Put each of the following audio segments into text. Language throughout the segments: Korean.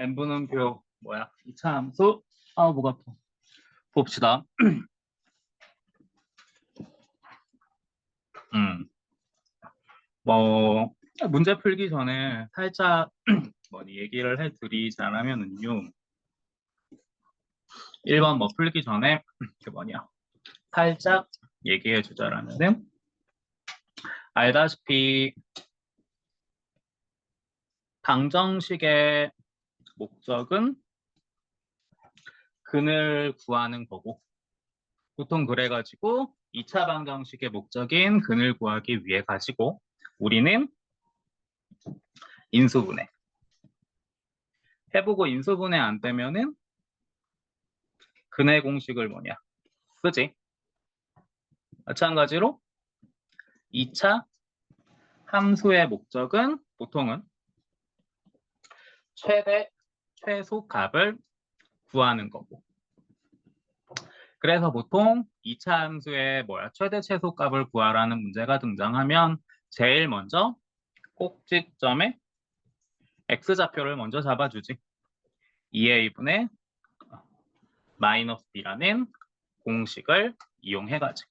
n분음표 뭐야? 이차 함수. 아, 목 아파. 봅시다. 뭐 문제 풀기 전에 살짝 뭐니 얘기를 해드리자면은요. 1번 뭐 풀기 전에 그 뭐냐 살짝 얘기해 주자라면은 알다시피 방정식의 목적은 근을 구하는 거고, 보통 그래가지고 2차 방정식의 목적인 근을 구하기 위해 가지고 우리는 인수분해 해보고 인수분해 안 되면은 근의 공식을 뭐냐 쓰지. 마찬가지로 2차 함수의 목적은 보통은 최대 최소값을 구하는 거고, 그래서 보통 2차 함수의 최대 최소값을 구하라는 문제가 등장하면 제일 먼저 꼭지점에 x좌표를 먼저 잡아주지. 2a분의 마이너스 b라는 공식을 이용해가지고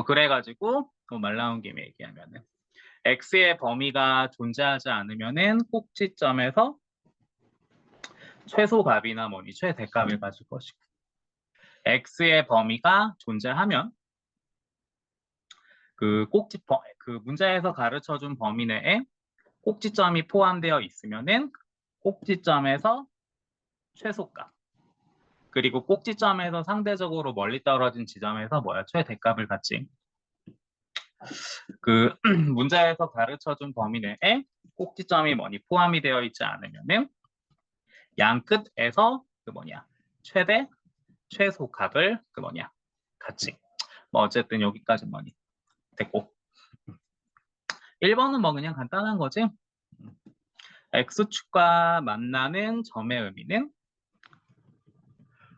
그래가지고 말 나온 김에 얘기하면은 x의 범위가 존재하지 않으면은 꼭지점에서 최소값이나 뭐니 최대값을 가질 것이고, x의 범위가 존재하면 그 문제에서 가르쳐준 범위 내에 꼭지점이 포함되어 있으면은 꼭지점에서 최소값, 그리고 꼭지점에서 상대적으로 멀리 떨어진 지점에서 최대값을 갖지. 그 문제에서 가르쳐준 범위 내에 꼭지점이 포함이 되어 있지 않으면은 양 끝에서 최대 최소값을 갖지. 어쨌든 여기까지 됐고, 1번은 그냥 간단한 거지. x축과 만나는 점의 의미는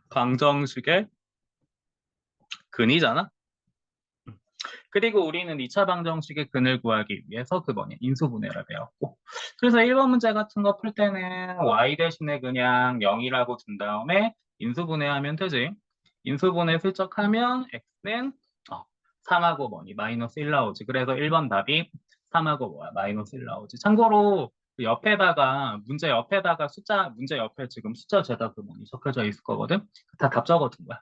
방정식의 근이잖아. 그리고 우리는 2차 방정식의 근을 구하기 위해서 인수분해를 배웠고, 그래서 1번 문제 같은 거 풀 때는 y 대신에 그냥 0이라고 준 다음에 인수분해하면 되지. 인수분해 슬쩍 하면 x는 3하고 마이너스 1 나오지. 그래서 1번 답이 3하고 마이너스 1 나오지. 참고로 그 옆에다가 문제 옆에 지금 숫자 제가 적혀져 있을 거거든. 다 답 적어둔 거야.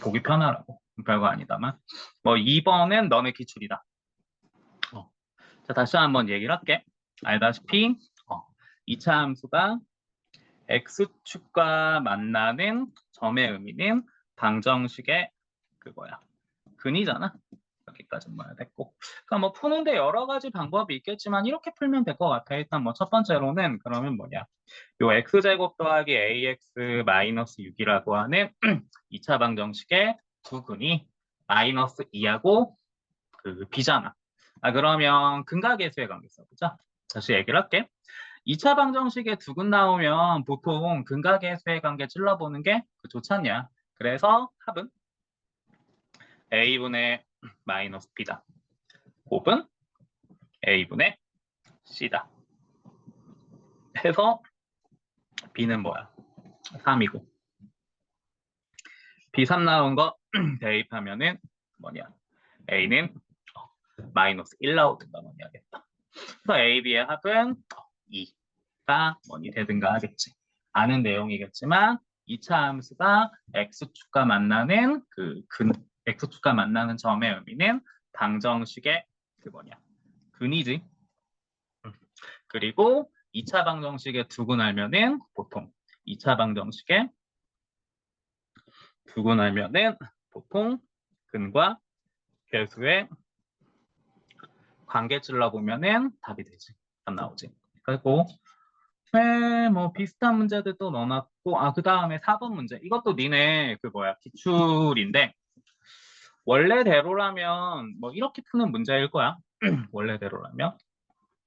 보기 편하라고. 별거 아니다만. 2번은 너네 기출이다. 자, 다시 한번 얘기를 할게. 알다시피 2차 함수가 x축과 만나는 점의 의미는 방정식의 근이잖아. 여기까지 됐고. 그러니까 푸는데 여러 가지 방법이 있겠지만 이렇게 풀면 될 것 같아. 일단 첫 번째로는 그러면 요 x제곱 더하기 ax 마이너스 6이라고 하는 2차 방정식의 두 근이 마이너스 2하고 b잖아. 그러면 근각계수의 관계 써보자. 다시 얘기를 할게. 2차 방정식에 두 근 나오면 보통 근각계수의 관계 찔러보는 게 좋잖냐. 그래서 합은 a분의 마이너스 b다. 곱은 a분의 c다. 해서 b는 3이고 b3 나온 거 대입하면은 a는 마이너스 1 나오든가 하겠다. 그래서 a, b의 합은 2가 되든가 하겠지. 아는 내용이겠지만 2차 함수가 x축과 만나는 x축과 만나는 점의 의미는 방정식의 근이지. 그리고 2차 방정식의 두 근 알면은 보통 2차 방정식의 두 근 알면은 보통 근과 계수의 관계 찔러보면은 답이 되지. 답 나오지. 그리고 비슷한 문제들도 넣어놨고, 그 다음에 4번 문제. 이것도 니네 기출인데, 원래대로라면 이렇게 푸는 문제일 거야. 원래대로라면.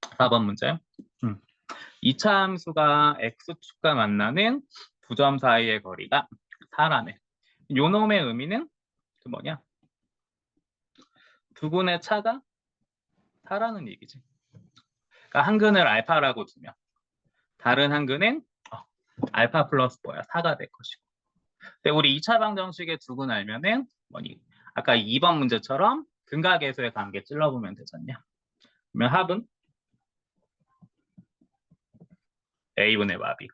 4번 문제. 2차 함수가 x축과 만나는 두 점 사이의 거리가 4라네. 요 놈의 의미는 두 근의 차가 4라는 얘기지. 그러니까 한 근을 알파라고 두면 다른 한 근은 알파 플러스 뭐야? 4가 될 것이고. 근데 우리 2차 방정식의 두근 알면은 뭐니? 아까 2번 문제처럼 근각계수의 관계 찔러보면 되잖냐. 그러면 합은 A분의 마비.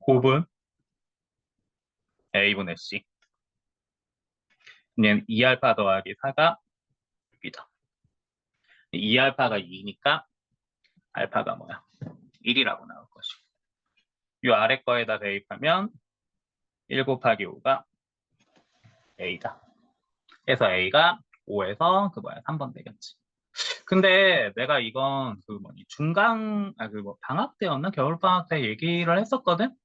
곱은 A분의 C. 얘는 2알파 더하기 4가 6이다. 2알파가 2니까 알파가 뭐야? 1이라고 나올 것이고. 이 아래 거에다 대입하면 1 곱하기 5가 A다. 그래서 A가 5에서 그 뭐야? 3번 되겠지. 근데 내가 이건 그 뭐니 그 뭐 방학 때였나? 겨울 방학 때 얘기를 했었거든.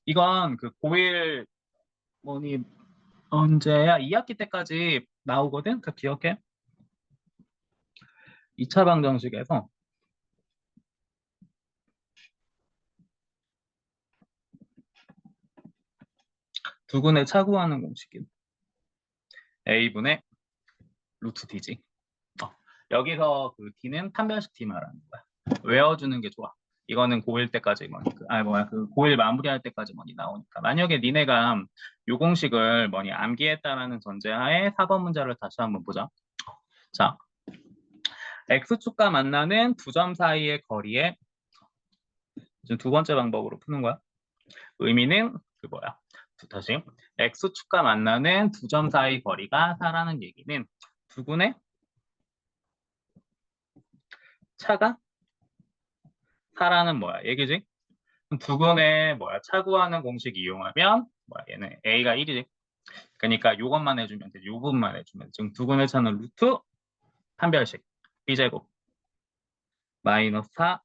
이건 그 고1 뭐니 언제야? 2학기 때까지 나오거든. 그 기억해? 2차 방정식에서 두근의 차구하는 공식인 A분의 루트 D지. 여기서 그 D는 판별식 D 말하는 거야. 외워주는 게 좋아. 이거는 고1 때까지 뭐니 그 고1 마무리할 때까지 뭐니 나오니까. 만약에 니네가 요 공식을 뭐니 암기했다라는 전제하에 4번 문제를 다시 한번 보자. 자, X축과 만나는 두 점 사이의 거리에 지금 두 번째 방법으로 푸는 거야. 의미는 그 뭐야? 다시 X축과 만나는 두 점 사이 거리가 4라는 얘기는 두근의 차가 4라는 뭐야? 얘기지? 두근의 뭐야? 차 구하는 공식 이용하면 뭐야? 얘는 A가 1이지. 그러니까 요것만 해주면 돼. 요 부분만 해주면 돼. 지금 두근의 차는 루트 판별식 B제곱 마이너스 4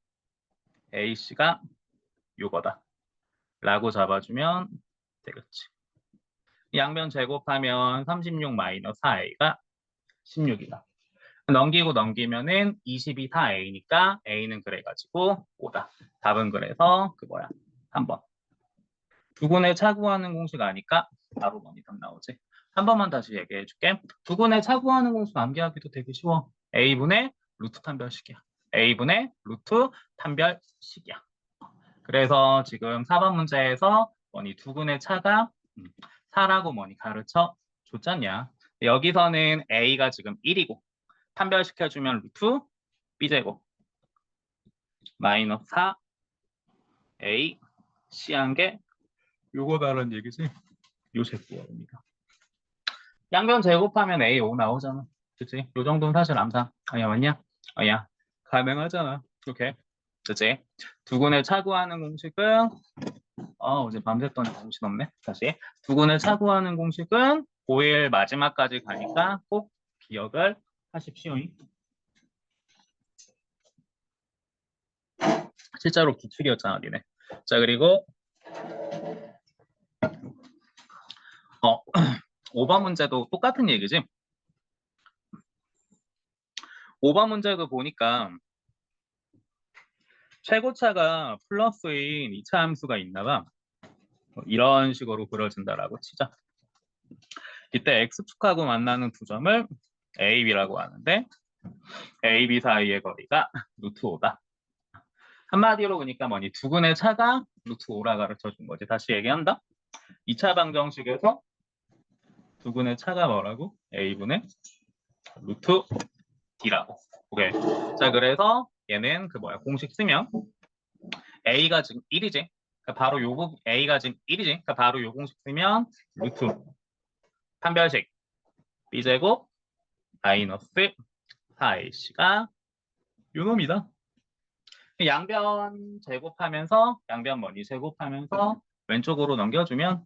AC가 요거다. 라고 잡아주면 되겠지. 양변 제곱하면 36 마이너스 4A가 16이다. 넘기고 넘기면은 22 4A니까 A는 그래가지고 5다. 답은 그래서 그 뭐야? 3번. 두근의 차구하는 공식 아니까 바로 뭐니 답 나오지. 한 번만 다시 얘기해 줄게. 두근의 차구하는 공식 암기하기도 되게 쉬워. A분의 루트 판별식이야. A분의 루트 판별식이야. 그래서 지금 4번 문제에서 뭐니 두근의 차가 4라고 뭐니 가르쳐 줬잖냐. 여기서는 A가 지금 1이고 판별시켜주면 루트 B제곱 마이너스 4 A C한 게 요거다라는 얘기지. 요 제곱입니다. 양변 제곱하면 A 5 나오잖아. 그치? 요 정도는 사실 암산. 아야 맞냐? 아야 가능하잖아. 오케이. 그치? 두근을 차구하는 공식은 어제 밤샜더니 정신없네. 다시. 두근을 차구하는 공식은 고1 마지막까지 가니까 꼭 기억을 하십시오. 실제로 기출이었잖아, 니네. 자, 그리고 5번 문제도 똑같은 얘기지. 5번 문제도 보니까 최고차가 플러스인 2차 함수가 있나 봐. 이런 식으로 그려진다라고 치자. 이때 X축하고 만나는 두 점을 A, B라고 하는데 A, B 사이의 거리가 루트 5다. 한마디로 그러니까 뭐니 두근의 차가 루트 5라 가르쳐 준 거지. 다시 얘기한다. 2차 방정식에서 두근의 차가 뭐라고? A분의 루트 D라고. 오케이. 자, 그래서 얘는 그 뭐야? 공식 쓰면 A가 지금 1이지. 그러니까 바로 요 부분 A가 지금 1이지. 그러니까 바로 요 공식 쓰면 루트 판별식 B제곱 마이너스 4AC가 요 놈이다. 양변 제곱하면서 양변 뭐니 제곱하면서 왼쪽으로 넘겨주면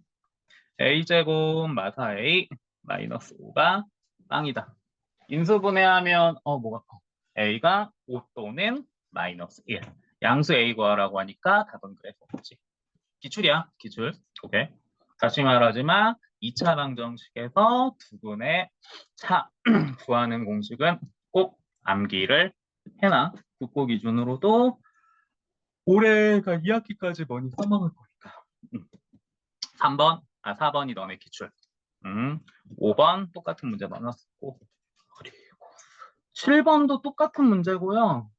A제곱 마사 A 마이너스 5가 빵이다. 인수분해하면 뭐가 커? A가 5 또는 마이너스 1. 양수 A 구하라고 하니까 답은 그래서 없지. 기출이야, 기출. 오케이. 다시 말하지만 2차 방정식에서 두근의 차 구하는 공식은 꼭 암기를 해놔. 국고 기준으로도 올해가 2학기까지 많이 써먹을 거니까. 3번, 4번이 너네 기출. 5번 똑같은 문제 많았었고. 그리고 7번도 똑같은 문제고요.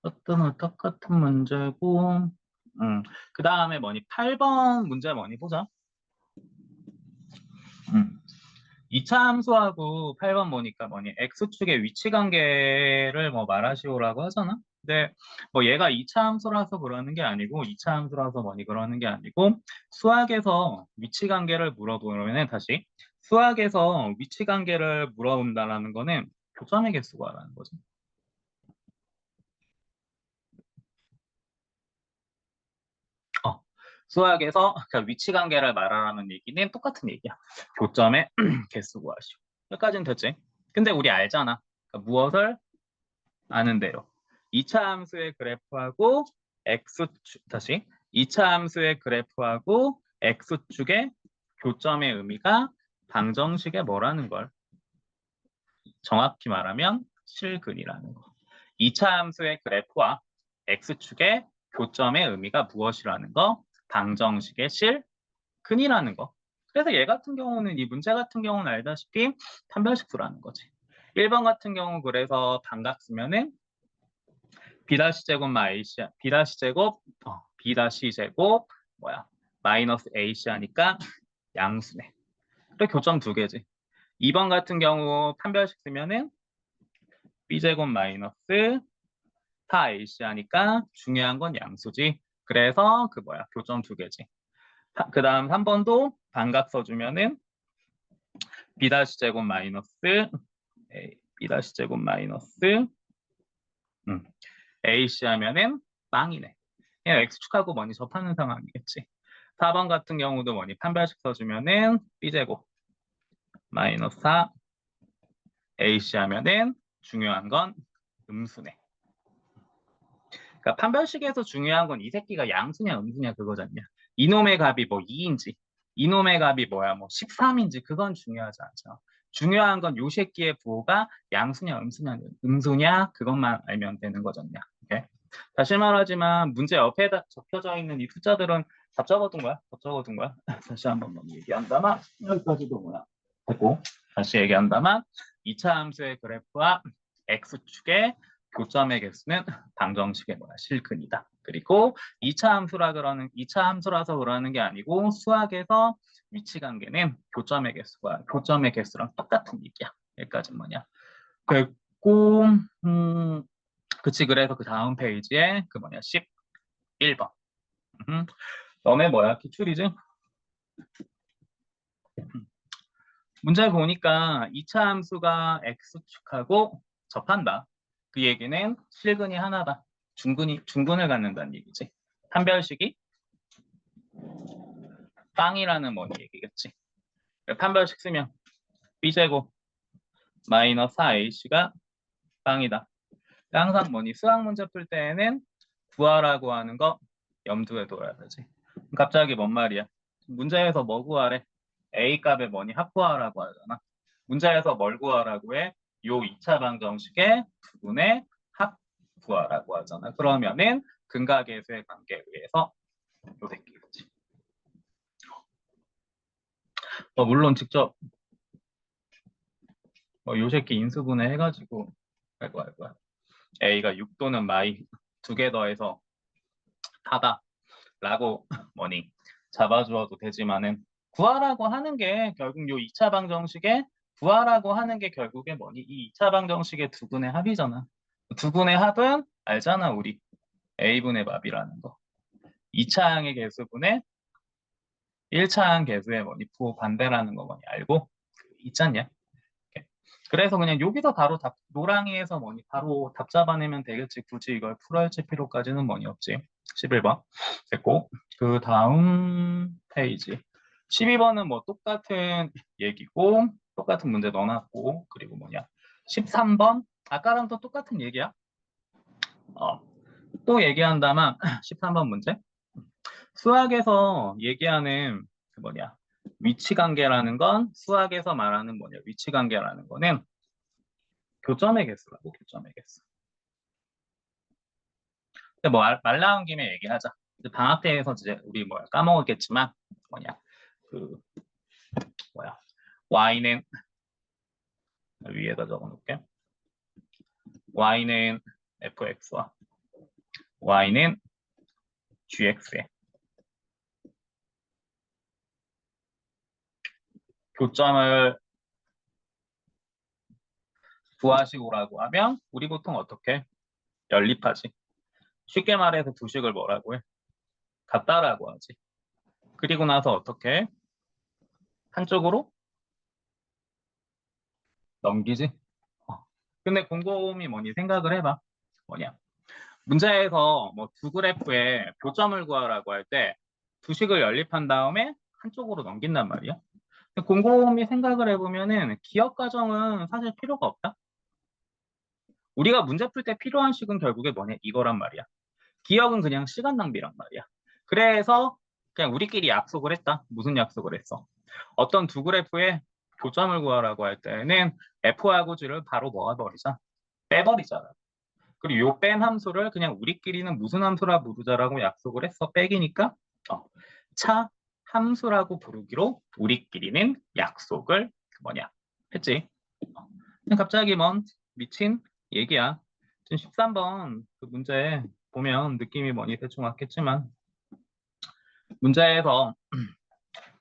어떤 똑같은 문제고, 그 다음에 뭐니? 8번 문제 뭐니? 보자. 2차 함수하고 8번 보니까 뭐니? X축의 위치 관계를 뭐 말하시오라고 하잖아? 근데 뭐 얘가 2차 함수라서 그러는 게 아니고, 2차 함수라서 뭐니? 그러는 게 아니고, 수학에서 위치 관계를 물어보면은 다시, 수학에서 위치 관계를 물어본다라는 거는 교점의 개수가라는 거지. 어, 수학에서 그 위치 관계를 말하라는 얘기는 똑같은 얘기야. 교점의 개수 구하시오. 여기까지는 됐지? 근데 우리 알잖아. 그러니까 무엇을 아는데요. 2차 함수의 그래프하고 X축, 다시 2차 함수의 그래프하고 X축의 교점의 의미가 방정식의 뭐라는 걸 정확히 말하면 실근이라는 거. 2차 함수의 그래프와 X축의 교점의 의미가 무엇이라는 거, 방정식의 실근이라는 거. 그래서 얘 같은 경우는, 이 문제 같은 경우는 알다시피 판별식수라는 거지. 1번 같은 경우 그래서 반각 쓰면은 B 제곱 마 AC, B 제곱, B 제곱 뭐야? 마이너스 AC 하니까 양수네. 그래 교점 두 개지. 2번 같은 경우 판별식 쓰면은 B 제곱 마이너스 4AC 하니까 중요한 건 양수지. 그래서 그 뭐야? 교점 두 개지. 그 다음 3번도 반각 써주면은 B 제곱 마이너스 B 제곱 마이너스 AC 하면은 빵이네. 그냥 X축하고 뭐니 접하는 상황이겠지. 4번 같은 경우도 뭐니 판별식 써주면은 B제곱 마이너스 4 AC 하면은 중요한 건 음수네. 그러니까 판별식에서 중요한 건 이 새끼가 양수냐 음수냐 그거잖냐. 이놈의 값이 뭐 2인지 이놈의 값이 뭐야 뭐 13인지 그건 중요하지 않죠. 중요한 건 요 새끼의 부호가 양수냐 음수냐 그것만 알면 되는 거잖냐. 오케이? 다시 말하지만 문제 옆에다 적혀져 있는 이 숫자들은 다 적어둔 거야? 다 적어둔 거야? 다시 한번 얘기한다만 여기까지도 뭐야? 됐고 다시 얘기한다만 2차 함수의 그래프와 X축의 교점의 개수는 방정식의 뭐야? 실근이다. 그리고 2차 함수라 그러는 2차 함수라서 그러는 게 아니고 수학에서 위치 관계는 교점의 개수가 교점의 개수랑 똑같은 얘기야. 여기까지 뭐냐? 됐고 그치 그래서 그 다음 페이지에 그 뭐냐 11번. 너네 뭐야? 기출이지? 문제 보니까 2차 함수가 X축하고 접한다. 그 얘기는 실근이 하나다. 중근을 갖는다는 얘기지. 판별식이 빵이라는 뭐 얘기겠지. 판별식 쓰면 B제곱 마이너스 4AC가 빵이다. 항상 뭐니 수학 문제 풀 때에는 구하라고 하는 거 염두에 둬야 되지. 갑자기 뭔 말이야? 문제에서 뭐 구하래? A 값에 뭐니 합구하라고 하잖아. 문제에서 뭘 구하라고 해? 요 2차 방정식의 부분의 합 구하라고 하잖아. 그러면은 근각계수의 관계에 의해서 요 새끼겠지. 물론 직접 요 새끼 인수분해 해가지고 아이고 A가 6 또는 마이 두 개 더해서 다다라고 뭐니 잡아주어도 되지만은 구하라고 하는 게 결국 요 2차 방정식에 구하라고 하는 게 결국에 뭐니 이 2차 방정식의 두분의 합이잖아. 두분의 합은 알잖아 우리 A분의 합이라는 거. 2차항의 개수분의 1차항 개수의 뭐니 부호 반대라는 거 뭐니 알고 있지 않냐? 그래서 그냥 여기서 바로 노랑이에서 뭐니 바로 답 잡아내면 되겠지. 굳이 이걸 풀어야 할 필요까지는 뭐니 없지. 11번 됐고 그 다음 페이지 12번은 뭐 똑같은 얘기고 똑같은 문제 넣어놨고 그리고 뭐냐 13번 아까랑 또 똑같은 얘기야. 또 얘기한다면 13번 문제 수학에서 얘기하는 그 뭐냐 위치 관계라는 건 수학에서 말하는 뭐냐 위치 관계라는 거는 교점의 개수라고 교점의 개수. 근데 뭐 말 나온 김에 얘기하자. 방학 때에서 이제 우리 뭐야 까먹었겠지만 뭐냐 그 뭐야 y는 위에다 적어놓을게. y는 fx와 y는 gx에 교점을 구하시오라고 하면 우리 보통 어떻게 연립하지? 쉽게 말해서 두 식을 뭐라고 해? 같다라고 하지. 그리고 나서 어떻게 한쪽으로 넘기지? 어. 근데 곰곰이 뭐니 생각을 해봐. 뭐냐? 문제에서 뭐 두 그래프에 교점을 구하라고 할 때 두 식을 연립한 다음에 한쪽으로 넘긴단 말이야. 근데 곰곰이 생각을 해보면은 기억 과정은 사실 필요가 없다. 우리가 문제 풀 때 필요한 식은 결국에 뭐냐? 이거란 말이야. 기억은 그냥 시간 낭비란 말이야. 그래서 그냥 우리끼리 약속을 했다. 무슨 약속을 했어? 어떤 두 그래프에 교점을 구하라고 할 때는 F하고 G를 바로 모아버리자. 빼버리잖아. 그리고 요 뺀 함수를 그냥 우리끼리는 무슨 함수라 부르자라고 약속을 했어. 빼기니까 차 함수라고 부르기로 우리끼리는 약속을 뭐냐 했지. 근데 갑자기 뭔 미친 얘기야. 지금 13번 그 문제 보면 느낌이 뭐니 대충 왔겠지만 문제에서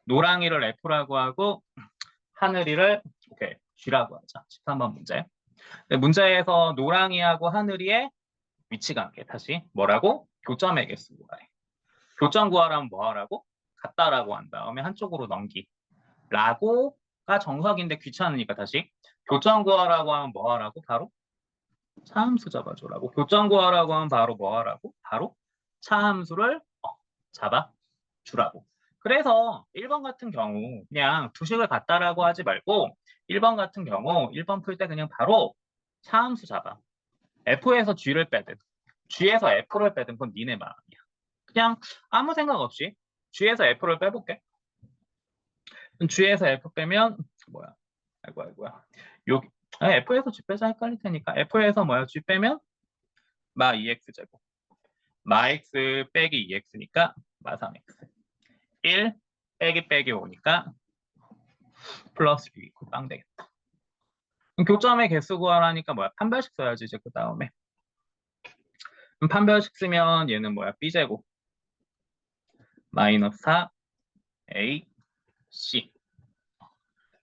노랑이를 F라고 하고 하늘이를 오케이 G라고 하자. 13번 문제. 근데 문제에서 노랑이하고 하늘이의 위치 관계 다시 뭐라고? 교점의 개수 구하래. 교점 구하라면 뭐 하라고? 같다라고 한 다음에 한쪽으로 넘기. 라고가 정석인데 귀찮으니까 다시 교점 구하라고 하면 뭐 하라고? 바로 차함수 잡아주라고. 교점 구하라고 하면 바로 뭐 하라고? 바로 차함수를 잡아주라고. 그래서 1번 같은 경우 그냥 두 식을 같다라고 하지 말고 1번 같은 경우 1번 풀 때 그냥 바로 차함수 잡아. F에서 G를 빼든 G에서 F를 빼든 그건 니네 마음이야. 그냥 아무 생각 없이 G에서 F를 빼볼게. G에서 F 빼면 뭐야? 아이고 아이고야. 여기 F에서 G 빼자 헷갈릴 테니까 F에서 뭐야? G 빼면 마 2x 제곱. 마 x 빼기 2x니까 마 3x. 1 빼기 빼기 5니까 플러스 6 빵 되겠다. 그럼 교점의 개수 구하라니까 뭐야? 판별식 써야지 이제 그 다음에. 그럼 판별식 쓰면 얘는 뭐야? b제곱 마이너스 4 a c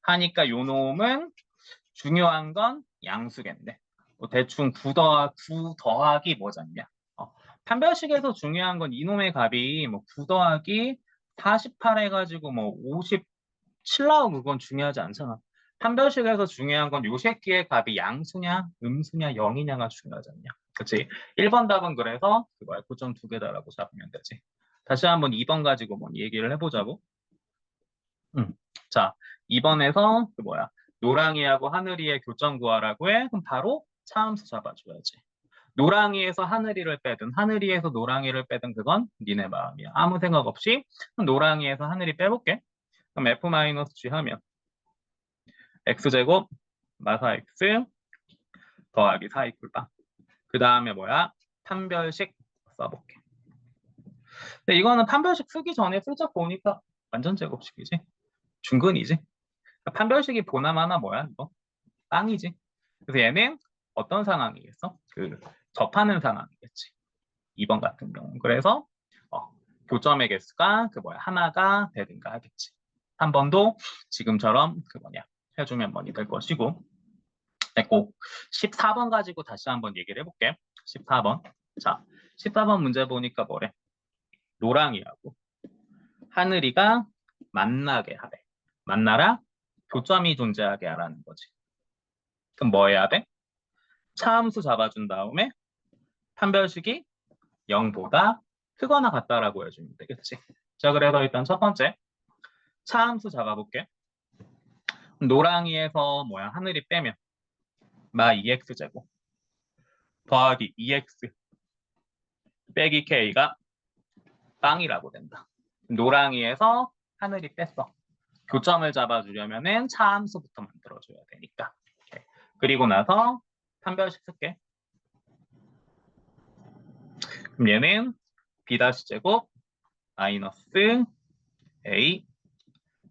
하니까 요 놈은 중요한 건 양수겠네. 뭐 대충 9 더하기 뭐잖냐. 판별식에서 중요한 건 이놈의 값이 뭐 9 더하기 48 해가지고 뭐 57 나오고 그건 중요하지 않잖아. 판별식에서 중요한 건 요 새끼의 값이 양수냐, 음수냐, 0이냐가 중요하지 않냐. 그치? 1번 답은 그래서 그거야. 9.2개다라고 잡으면 되지. 다시 한번 2번 가지고 뭐 얘기를 해보자고. 자, 2번에서 그 뭐야? 노랑이하고 하늘이의 교점 구하라고 해. 그럼 바로 차함수 잡아줘야지. 노랑이에서 하늘이를 빼든 하늘이에서 노랑이를 빼든 그건 니네 마음이야. 아무 생각 없이 노랑이에서 하늘이 빼볼게. 그럼 F-G 하면 X제곱 마사 X 더하기 4 이퀄 그 다음에 뭐야? 판별식 써볼게. 근데 이거는 판별식 쓰기 전에 슬쩍 보니까 완전 제곱식이지. 중근이지. 판별식이 보나마나 뭐야 이거? 빵이지. 그래서 얘는 어떤 상황이겠어? 그 접하는 상황이겠지. 2번 같은 경우. 그래서 교점의 개수가 그 뭐야 하나가 되든가 하겠지. 한 번도 지금처럼 그 뭐냐 해주면 뭐니 될 것이고. 됐고 14번 가지고 다시 한번 얘기를 해볼게. 14번. 자, 14번 문제 보니까 뭐래? 노랑이하고 하늘이가 만나게 하래. 만나라 교점이 존재하게 하라는 거지. 그럼 뭐 해야 돼? 차함수 잡아준 다음에 판별식이 0보다 크거나 같다라고 해주면 되겠지. 자, 그래서 일단 첫 번째 차함수 잡아볼게. 노랑이에서 뭐야 하늘이 빼면 마 2x제곱 더하기 2x 빼기 k가 빵이라고 된다. 노랑이에서 하늘이 뺐어. 교점을 잡아주려면은 차함수부터 만들어줘야 되니까. 오케이. 그리고 나서 판별식 쓸게. 그럼 얘는 b-제곱 마이너스 a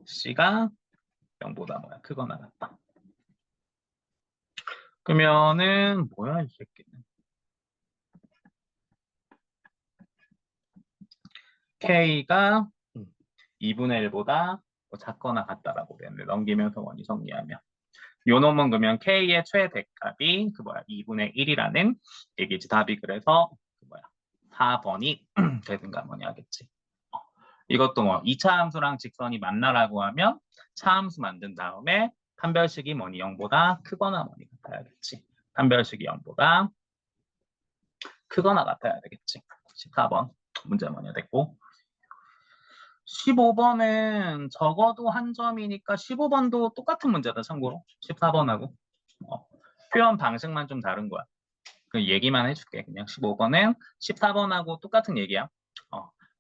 c가 0보다 뭐야 크거나 같다. 그러면은 뭐야 이 새끼는 K가 2분의 1보다 작거나 같다라고 되는데 넘기면서 원이 정리하면 요 놈은 그러면 K의 최대값이 2분의 1이라는 얘기지. 답이 그래서 4번이 되든가 뭐니 하겠지. 이것도 2차 함수랑 직선이 만나라고 하면 차함수 만든 다음에 판별식이 뭐니 0보다 크거나 뭐니 같아야겠지. 판별식이 0보다 크거나 같아야 되겠지. 14번 문제 뭐냐 됐고 15번은 적어도 한 점이니까 15번도 똑같은 문제다. 참고로 14번하고 표현 방식만 좀 다른 거야. 그 얘기만 해줄게. 그냥 15번은 14번하고 똑같은 얘기야.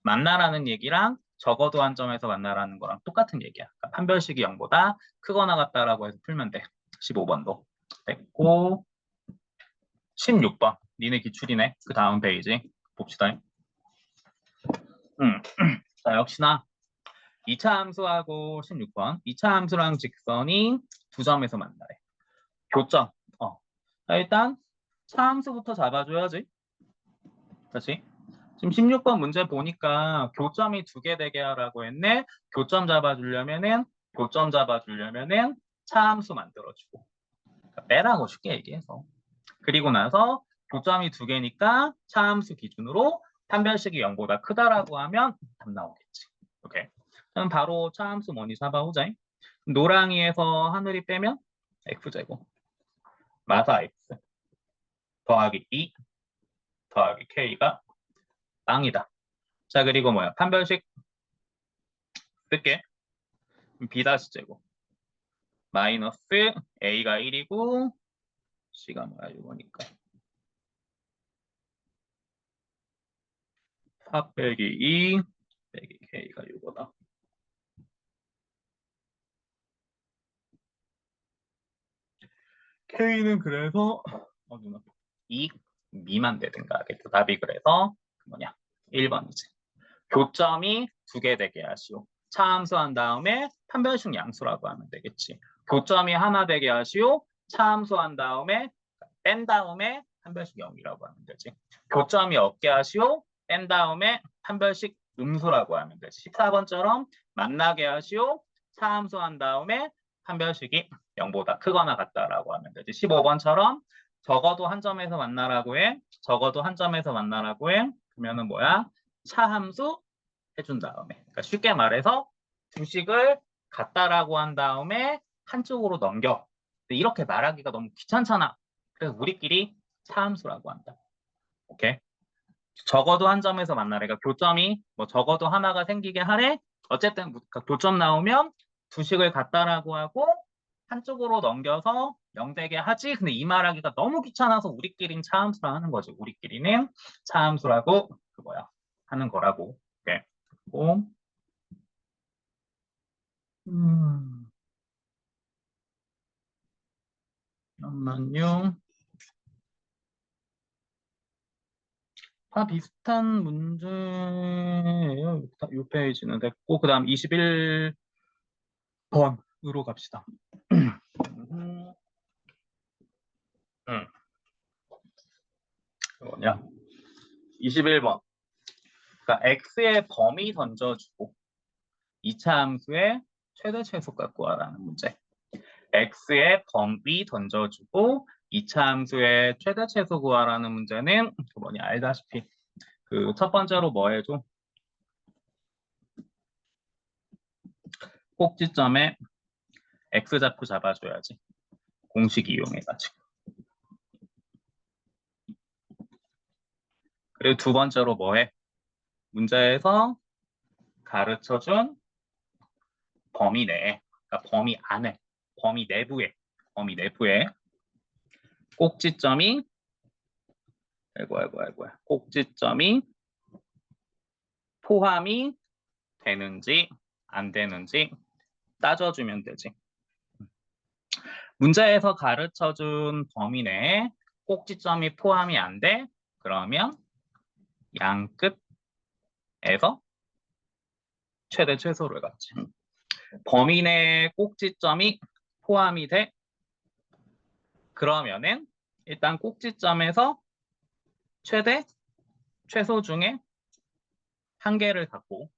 만나라는 얘기랑 적어도 한 점에서 만나라는 거랑 똑같은 얘기야. 그러니까 판별식이 0보다 크거나 같다라고 해서 풀면 돼. 15번도 됐고 16번 니네 기출이네. 그 다음 페이지 봅시다. 자, 역시나 2차 함수하고 16번 2차 함수랑 직선이 두 점에서 만나래. 교점. 자, 일단 차함수부터 잡아줘야지. 다시. 지금 16번 문제 보니까 교점이 두 개 되게 하라고 했네. 교점 잡아주려면은 차함수 만들어주고. 그러니까 빼라고 쉽게 얘기해서. 그리고 나서 교점이 두 개니까 차함수 기준으로 판별식이 0보다 크다라고 하면 답 나오겠지. 오케이. 그럼 바로 차함수 뭐니 잡아오자. 노랑이에서 하늘이 빼면 x제곱 마사 x 더하기 2 더하기 k가 빵이다. 자, 그리고 판별식 쓸게. b-제곱 마이너스 a가 1이고 c가 이거니까 4 빼기 2 빼기 k가 이거다. k는 그래서 2 미만 되든가 하겠죠. 답이 그래서 1번이지. 교점이 두 개 되게 하시오. 차함수한 다음에 판별식 양수라고 하면 되겠지. 교점이 하나 되게 하시오. 차함수한 다음에 뺀 다음에 판별식 0이라고 하면 되지. 교점이 없게 하시오. 뺀 다음에 판별식 음수라고 하면 되지. 14번처럼 만나게 하시오. 차함수한 다음에 판별식이 0보다 크거나 같다라고 하면 되지. 15번처럼 적어도 한 점에서 만나라고 해. 적어도 한 점에서 만나라고 해. 그러면은 차함수 해준 다음에. 그러니까 쉽게 말해서 두 식을 같다라고 한 다음에 한쪽으로 넘겨. 근데 이렇게 말하기가 너무 귀찮잖아. 그래서 우리끼리 차함수라고 한다. 오케이? 적어도 한 점에서 만나래. 그러니까 교점이 적어도 하나가 생기게 하래. 어쨌든 교점 나오면 두 식을 같다라고 하고 한쪽으로 넘겨서 0 되게 하지. 근데 이 말하기가 너무 귀찮아서 우리끼리는 차함수라 하는 거지. 우리끼리는 차함수라고 하는 거라고. 오케이. 그리고 잠깐만요. 다 비슷한 문제예요. 이 페이지는 됐고 그 다음 21번으로 갑시다. 뭐냐? 21번. 그러니까 x의 범위 던져주고 2차 함수의 최대 최소값 구하라는 문제. x의 범위 던져주고 2차 함수의 최대 최소 구하라는 문제는 알다시피 그 첫 번째로 뭐 해줘? 꼭지점에 x좌표 잡아줘야지. 공식 이용해가지고. 그리고 두 번째로 뭐 해? 문제에서 가르쳐준 범위 내에, 그러니까 범위 안에, 범위 내부에 꼭지점이 꼭지점이 포함이 되는지 안 되는지 따져주면 되지. 문제에서 가르쳐준 범위 내에 꼭지점이 포함이 안 돼? 그러면 양 끝에서 최대 최소를 갖지. 범위 내에 꼭지점이 포함이 돼? 그러면은 일단 꼭지점에서 최대 최소 중에 한계를 갖고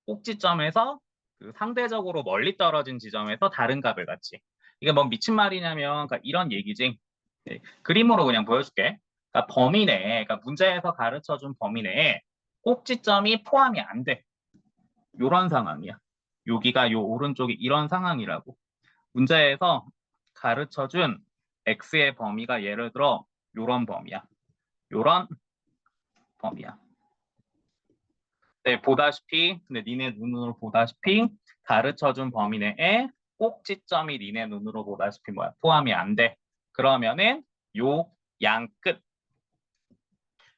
꼭지점에서 그 상대적으로 멀리 떨어진 지점에서 다른 값을 갖지. 이게 뭐 미친 말이냐면 그러니까 이런 얘기지. 네, 그림으로 그냥 보여줄게. 그러니까 범위 내에, 그러니까 문제에서 가르쳐준 범위 내에 꼭지점이 포함이 안 돼. 요런 상황이야. 여기가 요 오른쪽이 이런 상황이라고. 문제에서 가르쳐준 x의 범위가 예를 들어 요런 범위야. 요런 범위야. 네, 보다시피, 근데 니네 눈으로 보다시피 가르쳐준 범위 내에 꼭지점이 니네 눈으로 보다시피 뭐야? 포함이 안 돼. 그러면은 요 양 끝,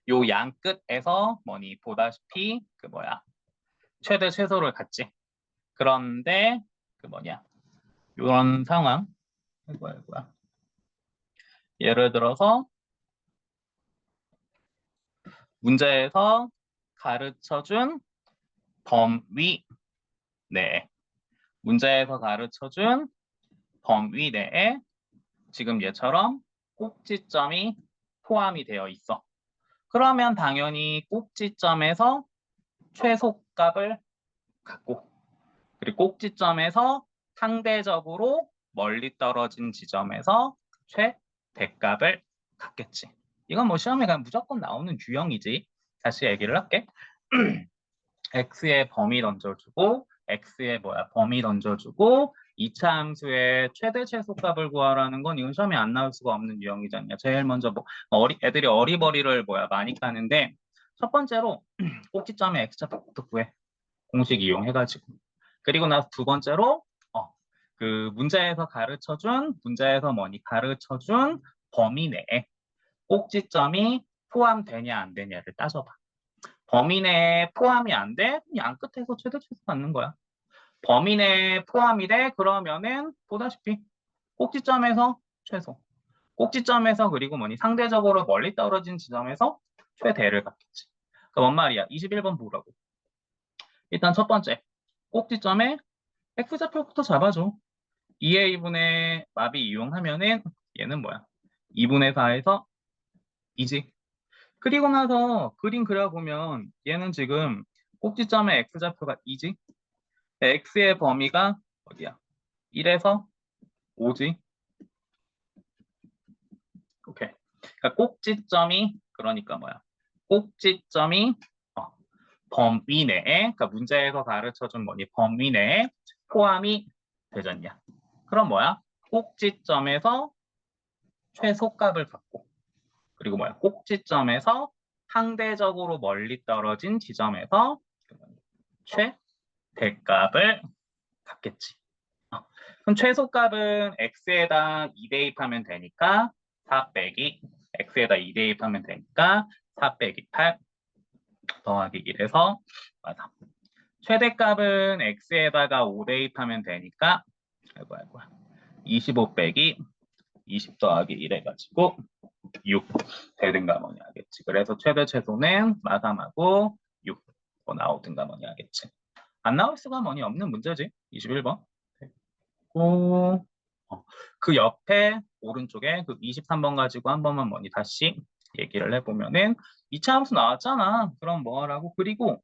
요 양 끝에서 뭐니? 보다시피 그 뭐야? 최대 최소를 갖지. 그런데 그 뭐냐? 요런 상황. 이거야. 예를 들어서 문제에서 가르쳐준 범위 내에 문제에서 가르쳐준 범위 내에 지금 얘처럼 꼭지점이 포함이 되어 있어. 그러면 당연히 꼭지점에서 최소값을 갖고 그리고 꼭지점에서 상대적으로 멀리 떨어진 지점에서 최대값을 갖겠지. 이건 뭐 시험에 가면 무조건 나오는 유형이지. 다시 얘기를 할게. x의 범위 던져주고 x의 범위 던져주고 2차 함수의 최대 최소값을 구하라는 건 이건 시험에 안 나올 수가 없는 유형이잖냐. 제일 먼저 애들이 어리버리를 많이 까는데 첫 번째로 꼭지점의 x좌표부터 구해. 공식 이용해가지고. 그리고 나서 두 번째로 그 문제에서 가르쳐준 범위 내에 꼭지점이 포함되냐 안 되냐를 따져봐. 범위 내에 포함이 안 돼? 양 끝에서 최대 최소 받는 거야. 범위 내에 포함이 돼? 그러면은 보다시피 꼭지점에서 최소. 꼭지점에서 그리고 상대적으로 멀리 떨어진 지점에서 최대를 갖겠지. 그럼 뭔 말이야? 21번 보라고. 일단 첫 번째, 꼭지점에 x좌표부터 잡아줘. 2a분의 마비 이용하면은 얘는 뭐야? 2분의 4에서 2지. 그리고 나서 그림 그려보면 얘는 지금 꼭지점의 x좌표가 2지. x의 범위가 어디야? 1에서 5지. 오케이. 그러니까 꼭지점이 그러니까 뭐야? 꼭지점이 범위 내에 그러니까 문제에서 가르쳐준 범위 내에 포함이 되잖냐. 그럼 뭐야? 꼭지점에서 최소값을 갖고 그리고 뭐야? 꼭지점에서 상대적으로 멀리 떨어진 지점에서 최대값을 갖겠지. 그럼 최소값은 x에다 2 대입하면 되니까 4 빼기 x에다 2 대입하면 되니까 4 빼기 8 더하기 1에서 맞아. 최대값은 x에다가 5 대입하면 되니까 아이고 25 빼기 20 더하기 1 해가지고 6 되든가 뭐냐 하겠지. 그래서 최대 최소는 마삼하고 6 나오든가 뭐냐 하겠지. 안 나올 수가 없는 문제지. 21번. 고 그 옆에 오른쪽에 그 23번 가지고 한 번만 다시 얘기를 해보면은 2차 함수 나왔잖아. 그럼 뭐 하라고? 그리고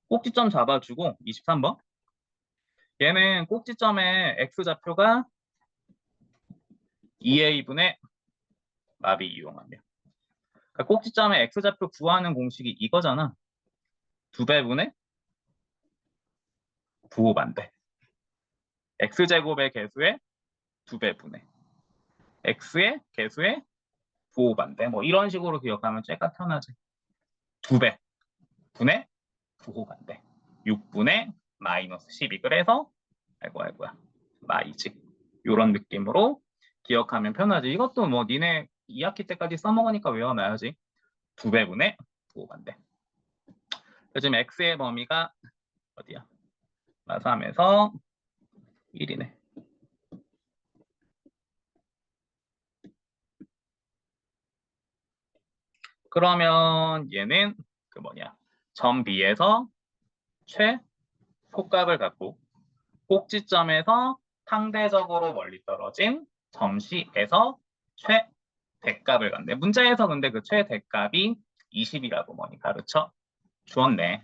꼭지점 잡아주고 23번. 얘는 꼭지점의 x좌표가 2a분의 마비 이용하며. 그러니까 꼭지점의 x좌표 구하는 공식이 이거잖아. 2배분의 부호반대. x제곱의 개수의 2배분의 x의 개수의 부호반대. 뭐 이런 식으로 기억하면 쬐까 편하지. 2배 분의 부호반대. 6분의 마이너스 12. 그래서 아이고야 마이지. 이런 느낌으로 기억하면 편하지. 이것도 니네 2학기 때까지 써먹으니까 외워놔야지. 2배분의 부호반대. 요즘 x의 범위가 어디야? 3에서 1이네. 그러면 얘는 점 B에서 최소값을 갖고 꼭지점에서 상대적으로 멀리 떨어진 점 C에서 최대값을 갖네. 문제에서 근데 그 최대값이 20이라고 가르쳐 주었네.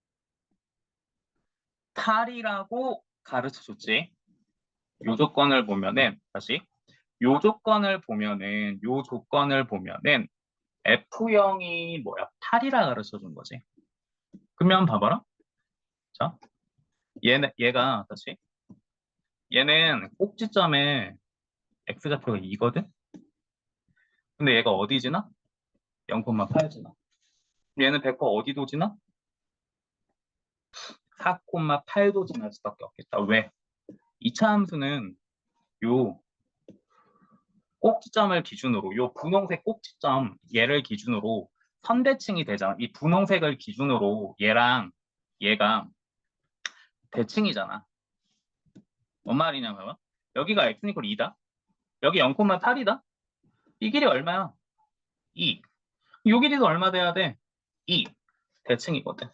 8이라고 가르쳐줬지. 요 조건을 보면은 다시 요 조건을 보면은 F형이 뭐야? 8이라 가르쳐준 거지. 그러면 봐봐라. 자, 얘가 다시 얘는 꼭지점에 x좌표가 2거든. 근데 얘가 어디 지나? 0,8 지나. 얘는 100% 어디도 지나? 4,8도 지날 수밖에 없겠다. 왜? 2차 함수는 요 꼭지점을 기준으로 요 분홍색 꼭지점 얘를 기준으로 선대칭이 되잖아. 이 분홍색을 기준으로 얘랑 얘가 대칭이잖아. 뭔 말이냐 봐봐. 여기가 x 이퀄 2다. 여기 0,8이다. 이 길이 얼마야? 2. 요 길이도 얼마 돼야 돼? 2. 대칭이거든.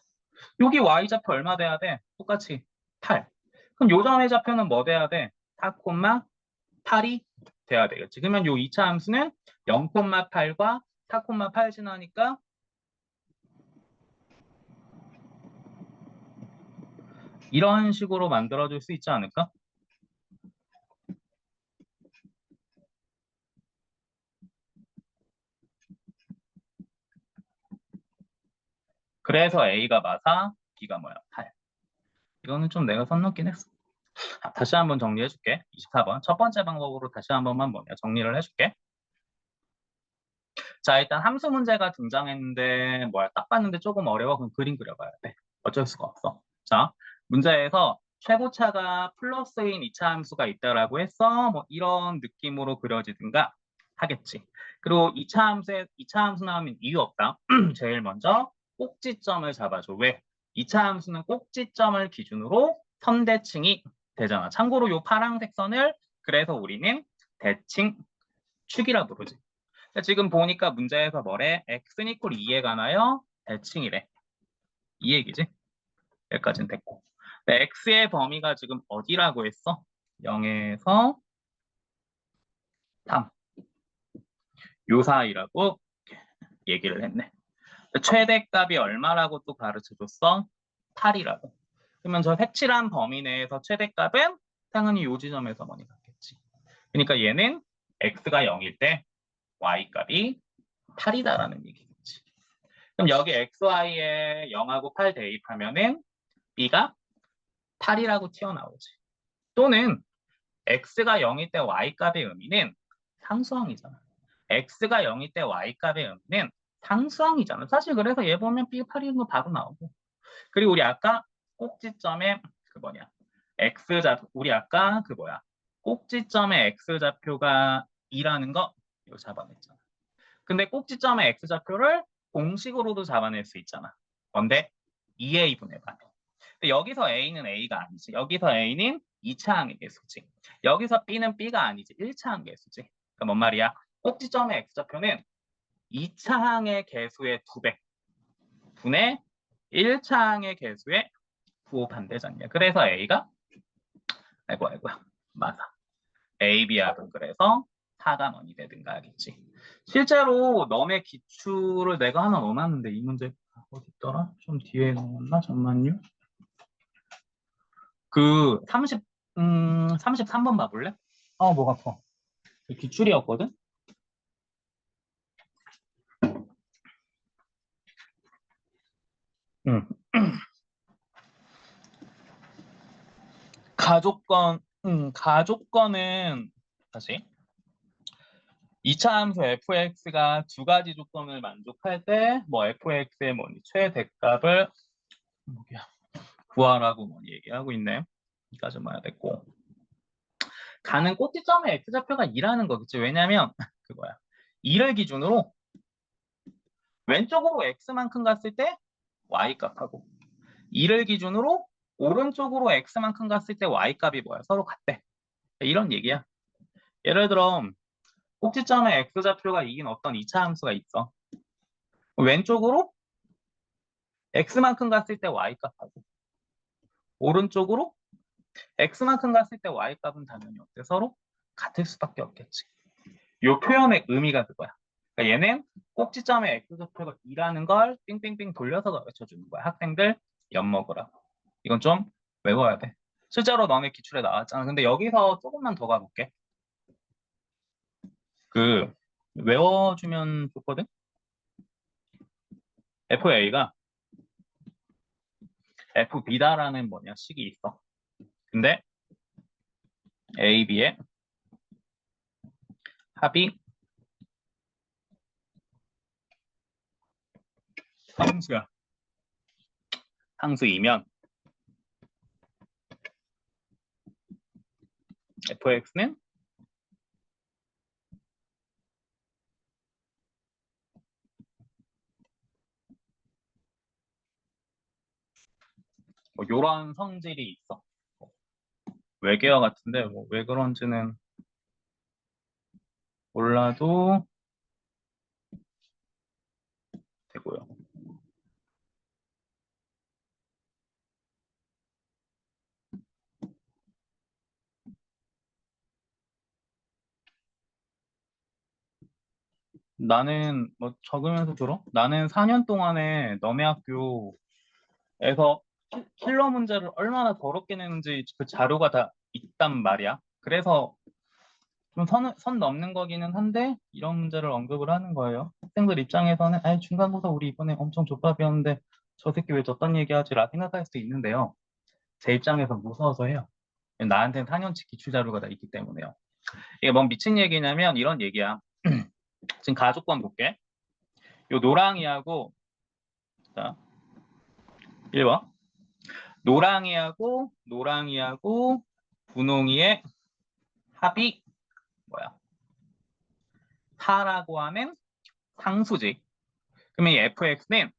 여기 y좌표 얼마 돼야 돼? 똑같이 8. 그럼 요 점의 좌표는 뭐 돼야 돼? 4,8이 돼야 되겠지. 그러면 요 2차 함수는 0,8과 4,8 지나니까 이런 식으로 만들어줄 수 있지 않을까? 그래서 A가 마사, B가 뭐야? 8. 이거는 좀 내가 선 넘긴 했어. 다시 한번 정리해줄게. 24번. 첫 번째 방법으로 다시 한 번만 정리를 해줄게. 자, 일단 함수 문제가 등장했는데 뭐야? 딱 봤는데 조금 어려워. 그럼 그림 그려봐야 돼. 어쩔 수가 없어. 자, 문제에서 최고차가 플러스인 2차 함수가 있다라고 했어. 뭐 이런 느낌으로 그려지든가 하겠지. 그리고 2차 함수 나오면 이유 없다. 제일 먼저 꼭지점을 잡아줘. 왜? 2차 함수는 꼭지점을 기준으로 선대칭이 되잖아. 참고로 요 파란색 선을 그래서 우리는 대칭축이라 부르지. 지금 보니까 문제에서 뭐래? x는 이퀄 2에 가나요? 대칭이래. 이 얘기지. 여기까지는 됐고. 네, x의 범위가 지금 어디라고 했어? 0에서 3. 요 사이라고 얘기를 했네. 최대값이 얼마라고 또 가르쳐줬어? 8이라고. 그러면 저 색칠한 범위 내에서 최대값은 당연히 요 지점에서만이 같겠지. 그러니까 얘는 x가 0일 때 y값이 8이다라는 얘기겠지. 그럼 여기 xy에 0하고 8 대입하면은 b가 8이라고 튀어나오지. 또는 x가 0일 때 y값의 의미는 상수항이잖아. x가 0일 때 y값의 의미는 상수항이잖아. 사실 그래서 얘 보면 b가 8이는 거 바로 나오고. 그리고 우리 아까 꼭지점에 그 뭐냐 우리 아까 그 뭐야 꼭지점의 x좌표가 2라는 거 이거 잡아냈잖아. 근데 꼭지점의 x좌표를 공식으로도 잡아낼 수 있잖아. 뭔데? 2a분의 반. 근데 여기서 a는 a가 아니지. 여기서 a는 2차항의 개수지. 여기서 b는 b가 아니지. 1차항 개수지. 그러니까 뭔 말이야? 꼭지점의 x좌표는 2차항의 개수의 2배 분의 1차항의 개수의 부호반대잖냐. 그래서 a가 아이고 맞아. a, b 합은 그래서 4가 뭐니 되든가 하겠지. 실제로 너의 기출을 내가 하나 넣어놨는데 이 문제 어디 있더라? 좀 뒤에 넣었나? 잠만요. 그 33번 봐볼래? 목 아파. 기출이었거든? 응. 가족권은 다시 2차 함수 fx가 두 가지 조건을 만족할 때 뭐 fx의 뭐니 최대값을 뭐야 구하라고 뭐니 얘기하고 있네. 여기까지 봐야 됐고 가는 꼭지점의 x좌표가 2라는 거겠지. 왜냐면 그거야 2를 기준으로 왼쪽으로 x만큼 갔을 때 y값하고 2를 기준으로 오른쪽으로 x만큼 갔을 때 y값이 뭐야? 서로 같대. 이런 얘기야. 예를 들어 꼭지점의 x좌표가 이긴 어떤 2차 함수가 있어. 왼쪽으로 x만큼 갔을 때 y값하고 오른쪽으로 x만큼 갔을 때 y값은 당연히 어때? 서로 같을 수밖에 없겠지. 이 표현의 의미가 그거야. 그러니까 얘는 꼭지점의 x좌표가 2라는 걸 빙빙빙 돌려서 가르쳐 주는 거야. 학생들 엿먹으라고. 이건 좀 외워야 돼. 실제로 너네 기출에 나왔잖아. 근데 여기서 조금만 더 가볼게. 그 외워주면 좋거든. FA가 FB다라는 뭐냐 식이 있어. 근데 A, B의 합이 상수야. 상수이면 fx는 뭐 요런 성질이 있어. 외계어 같은데 뭐 왜 그런지는 몰라도 되고요. 나는 뭐 적으면서 들어? 나는 4년 동안에 너네 학교에서 킬러 문제를 얼마나 더럽게 내는지 그 자료가 다 있단 말이야. 그래서 좀 선 넘는 거기는 한데 이런 문제를 언급을 하는 거예요. 학생들 입장에서는 아이 중간고사 우리 이번에 엄청 족밥이었는데 저 새끼 왜 저딴 얘기하지라 생각할 수도 있는데요. 제 입장에서 무서워서 해요. 나한테는 4년치 기출 자료가 다 있기 때문에요. 이게 뭔 미친 얘기냐면 이런 얘기야. 지금 가족관 볼게. 요 자, 1번. 노랑이하고 분홍이의 합이 뭐야? 4라고 하면 상수지. 그러면 이 fx는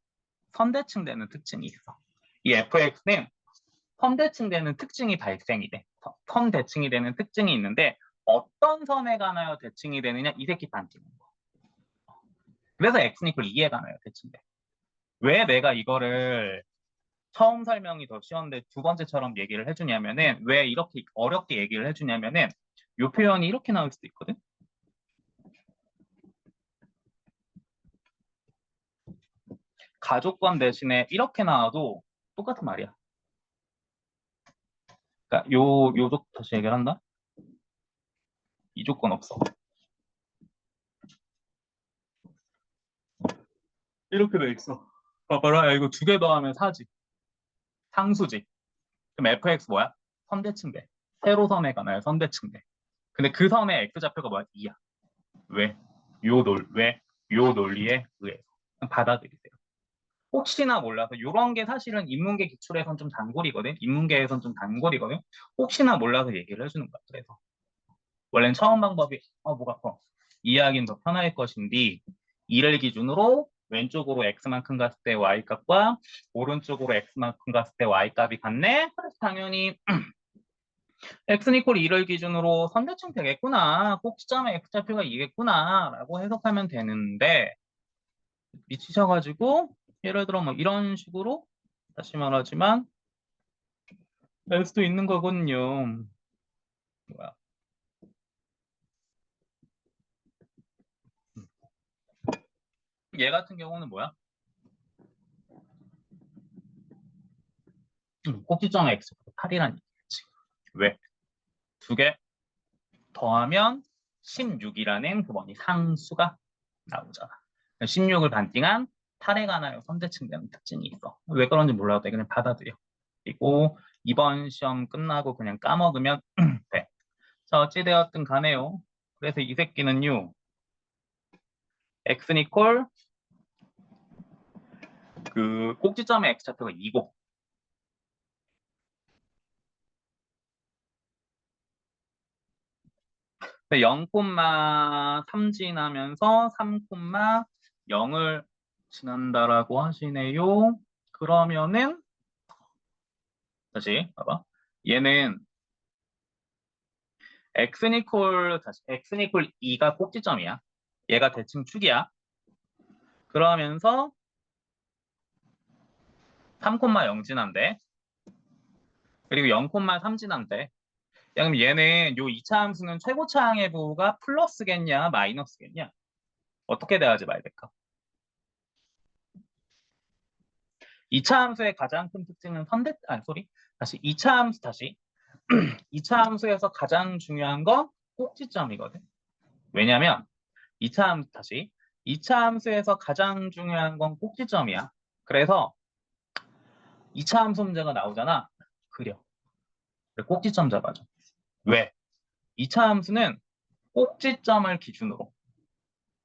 선대칭 되는 특징이 있어. 이 fx는 선대칭 되는 특징이 발생이 돼. 선대칭이 되는 특징이 있는데 어떤 선에 관하여 대칭이 되느냐? 이 새끼 반지는 거. 그래서 x는 이퀄 2에 관하여 대칭돼. 왜 내가 이거를 처음 설명이 더 쉬웠는데 두 번째처럼 얘기를 해주냐면은 왜 이렇게 어렵게 얘기를 해주냐면은 이 표현이 이렇게 나올 수도 있거든. 가족관 대신에 이렇게 나와도 똑같은 말이야. 그러니까 요쪽 다시 얘기를 한다. 이 조건 없어. 이렇게 돼 있어. 봐봐라. 야, 이거 두 개 더하면 4지. 상수지. 그럼 fx 뭐야? 선대칭대. 세로섬에 관하여 선대칭대. 근데 그 섬의 x좌표가 뭐야? 2야. 왜? 왜? 요 논리에 의해서. 받아들이세요. 혹시나 몰라서 이런 게 사실은 인문계 기출에선 좀 단골이거든. 인문계에선 좀 단골이거든. 혹시나 몰라서 얘기를 해주는 거야. 그래서 원래는 처음 방법이 뭐가 커? 이해하기는 더 편할 것인데 이를 기준으로 왼쪽으로 x만큼 갔을 때 y 값과 오른쪽으로 x만큼 갔을 때 y 값이 같네. 그래서 당연히 x는 이퀄 2를 기준으로 선대칭 되겠구나. 꼭지점의 x좌표가 2겠구나 라고 해석하면 되는데 미치셔가지고 예를 들어 뭐 이런 식으로 다시 말하지만 낼 수도 있는 거거든요. 뭐야? 얘 같은 경우는 뭐야? 꼭지점의 x가 8이라는 얘기지. 왜? 두 개 더하면 16이라는 그 뭐니 상수가 나오잖아. 16을 반띵한 8에 관하여 선대칭되는 특징이 있어. 왜 그런지 몰라도 돼. 그냥 받아들여. 그리고 이번 시험 끝나고 그냥 까먹으면 돼. 자, 어찌되었든 간에요. 그래서 이 새끼는요. x는 이퀄 그 꼭지점의 x좌표가 2고 0,3 지나면서 3,0을 지난다라고 하시네요. 그러면은 다시 봐봐. 얘는 x는 이퀄 2가 꼭지점이야. 얘가 대칭축이야. 그러면서 3,0 지난대. 그리고 0,3 지난대. 그럼 얘는 요 2차 함수는 최고차 항해부가 플러스겠냐 마이너스겠냐? 어떻게 대하지 말까? 2차 함수의 가장 큰 특징은 다시 2차 함수 다시 2차 함수에서 가장 중요한 건 꼭지점이거든. 왜냐면 2차 함수에서 가장 중요한 건 꼭지점이야. 그래서 2차 함수 문제가 나오잖아. 그래, 꼭지점 잡아줘. 왜? 2차 함수는 꼭지점을 기준으로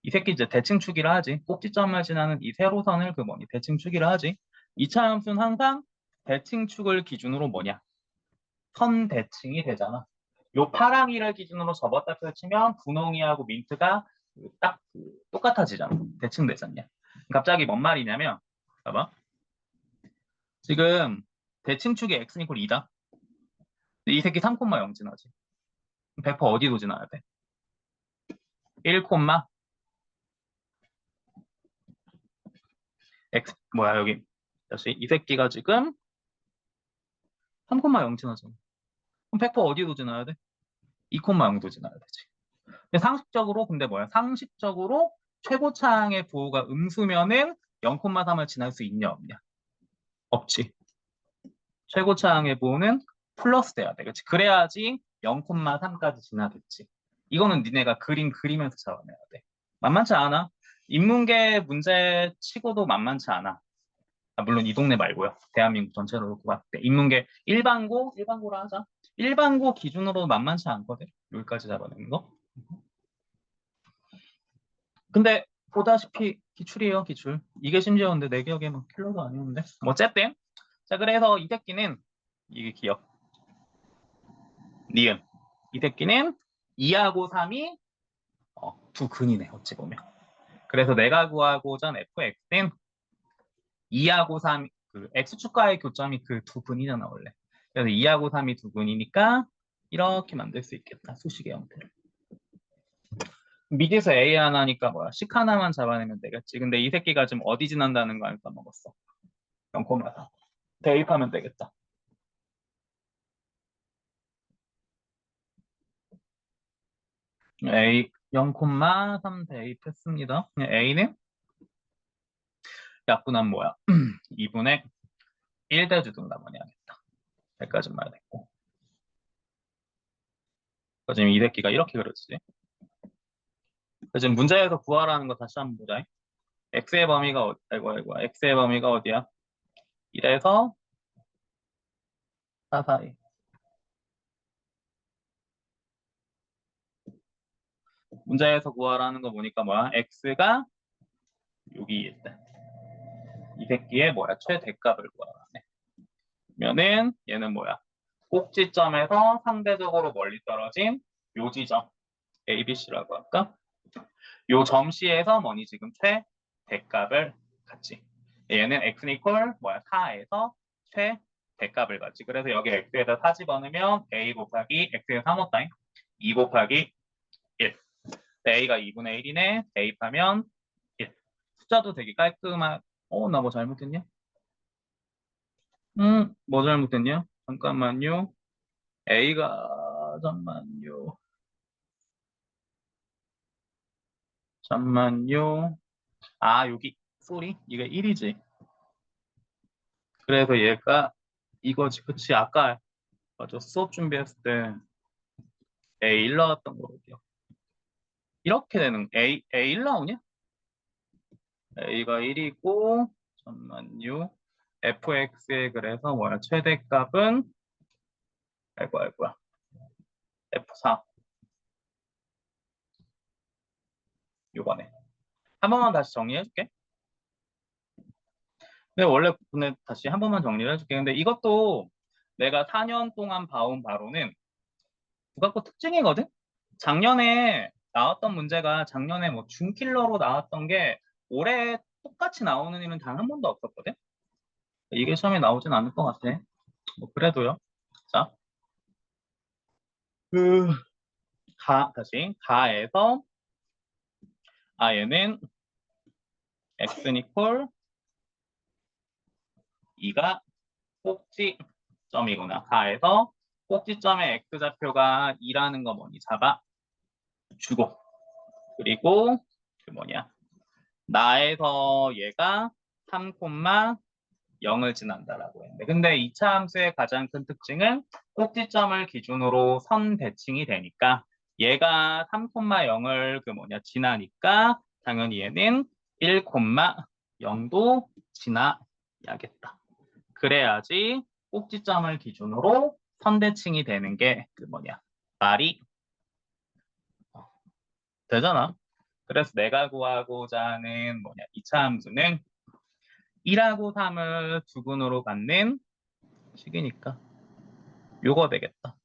이 새끼 이제 대칭축이라 하지. 꼭지점을 지나는 이 세로선을 대칭축이라 하지. 2차 함수는 항상 대칭축을 기준으로 선 대칭이 되잖아. 요 파랑이를 기준으로 접었다 펼치면 분홍이하고 민트가 딱 똑같아지잖아. 대칭되잖냐. 갑자기 뭔 말이냐면 봐봐. 지금 대칭축이 x는 이퀄 2다. 이 새끼 3,0 지나지. 100% 어디로 지나야 돼? 1, x 뭐야 여기 다시 이 새끼가 지금 3,0 지나잖아. 그럼 100% 어디로 지나야 돼? 2,0도 지나야 되지. 근데 상식적으로 최고차항의 부호가 음수면은 0,3을 지날 수 있냐 없냐? 없지. 최고차항의 부호는 플러스 돼야 돼. 그렇지? 그래야지 0,3까지 지나겠지. 이거는 니네가 그림 그리면서 잡아내야 돼. 만만치 않아. 인문계 문제 치고도 만만치 않아. 물론 이 동네 말고요. 대한민국 전체로 놓고 봤을 때. 인문계 일반고로 하자. 일반고 기준으로 만만치 않거든. 여기까지 잡아내는 거. 근데 보다시피 기출이에요, 기출. 이게 심지어 근데 내 기억에 막 킬러도 아니었는데. 뭐 어쨌든. 자, 그래서 이 새끼는 이게 기억. 니은. 이 새끼는 2하고 3이 두 근이네, 어찌 보면. 그래서 내가 구하고자 한 fx는 2하고 3, 그 x축과의 교점이 그 두 근이잖아, 원래. 그래서 2하고 3이 두 근이니까 이렇게 만들 수 있겠다, 수식의 형태를. 미지에서 A 하나니까 식 하나만 잡아내면 되겠지. 근데 이 새끼가 지금 어디 지난다는 거 알까 먹었어. 0,4. 대입하면 되겠다. A 0,3 대입했습니다. A는 약분한 2분의 1대주든가 하겠다. 여기까지 말 됐고. 지금 이 새끼가 이렇게 그려지지. 지금 문제에서 구하라는 거 다시 한번 보자. x의 범위가 x의 범위가 어디야? 1에서 4 사이. 문제에서 구하라는 거 보니까 x가 여기 있다. 이 새끼의 최대값을 구하라네. 그러면은 얘는 꼭지점에서 상대적으로 멀리 떨어진 요 지점 A, B, C라고 할까? 요 점시에서 지금 최대값을 갖지. 얘는 x는 이퀄 4에서 최대값을 갖지. 그래서 여기 x에다 4 집어넣으면 a 곱하기 x에 3 없다잉. 2 곱하기 1. a가 2분의 1이네. 대입하면 1. 숫자도 되게 깔끔한. 나 뭐 잘못했냐? 뭐 잘못했냐? 잠깐만요. 잠만요. 여기 소리 이게 1이지. 그래서 얘가 이거지. 그치? 아까 맞아. 수업 준비했을 때 A1 나왔던 거로 기억. 이렇게 되는 A1 나오냐? A가 1이고 잠만요. fx의 그래서 최대값은 아이고야. F4 요번에 한 번만 다시 정리해줄게. 근데 다시 한 번만 정리를 해줄게. 근데 이것도 내가 4년 동안 봐온 바로는 국악고 특징이거든? 작년에 준킬러로 나왔던 게 올해 똑같이 나오는 일은 단 한 번도 없었거든? 이게 시험에 나오진 않을 것 같아. 그래도요. 자, 가에서 얘는 x는 이퀄 2가 꼭지점이구나. 가에서 꼭지점의 x좌표가 2라는 거 잡아주고 그리고 나에서 얘가 3, 0을 지난다라고 했는데 근데 2차 함수의 가장 큰 특징은 꼭지점을 기준으로 선 대칭이 되니까 얘가 3,0을 지나니까 당연히 얘는 1,0도 지나야겠다. 그래야지 꼭지점을 기준으로 선대칭이 되는 게 말이 되잖아. 그래서 내가 구하고자 하는 2차 함수는 1하고 3을 두근으로 갖는 식이니까 요거 되겠다.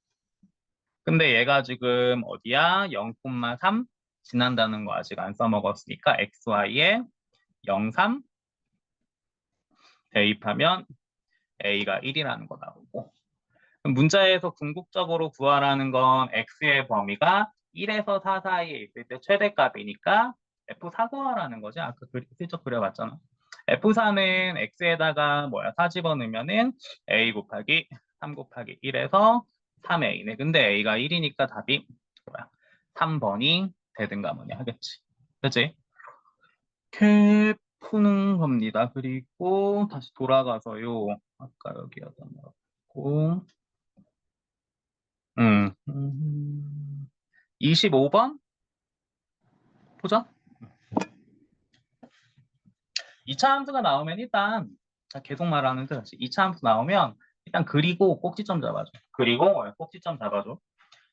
근데 얘가 지금 어디야? 0,3 지난다는 거 아직 안 써먹었으니까 xy에 0,3 대입하면 a가 1이라는 거 나오고 문자에서 궁극적으로 구하라는 건 x의 범위가 1에서 4 사이에 있을 때 최대값이니까 F4 구하라는 거지. 아까 슬쩍 그려봤잖아. F4는 x에다가 4 집어넣으면은 a 곱하기 3 곱하기 1에서 3a네. 근데 a가 1이니까 답이 3번이 되든가 하겠지. 그치? 이렇게 푸는 겁니다. 그리고 다시 돌아가서요. 아까 여기 하다 말았고 25번 보자. 2차 함수가 나오면 일단 계속 말하는 듯 2차 함수 나오면 일단 그리고 꼭지점 잡아줘. 그리고 꼭지점 잡아줘.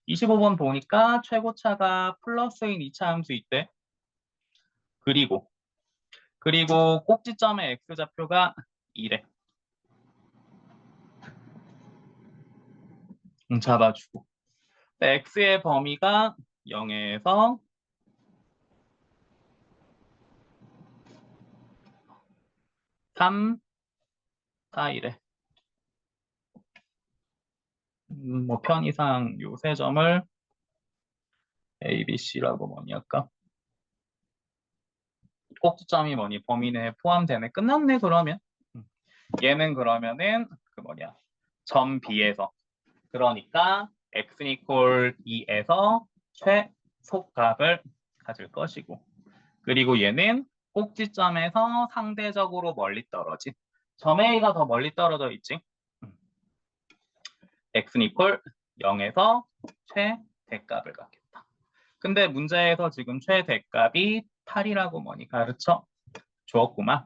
25번 보니까 최고차가 플러스인 2차 함수 있대. 그리고 꼭지점의 x좌표가 2래. 잡아주고 x의 범위가 0에서 3 사이래. 편의상 요 세 점을 A, B, C라고 할까? 꼭지점이 범위 내에 포함되네. 끝났네 그러면. 얘는 그러면은 점 B에서 그러니까 x는 equal 2에서 최소값을 가질 것이고 그리고 얘는 꼭지점에서 상대적으로 멀리 떨어진 점 A가 더 멀리 떨어져 있지. x는 equal 0에서 최대값을 갖겠다. 근데 문제에서 지금 최대값이 8이라고 가르쳐 주었구만.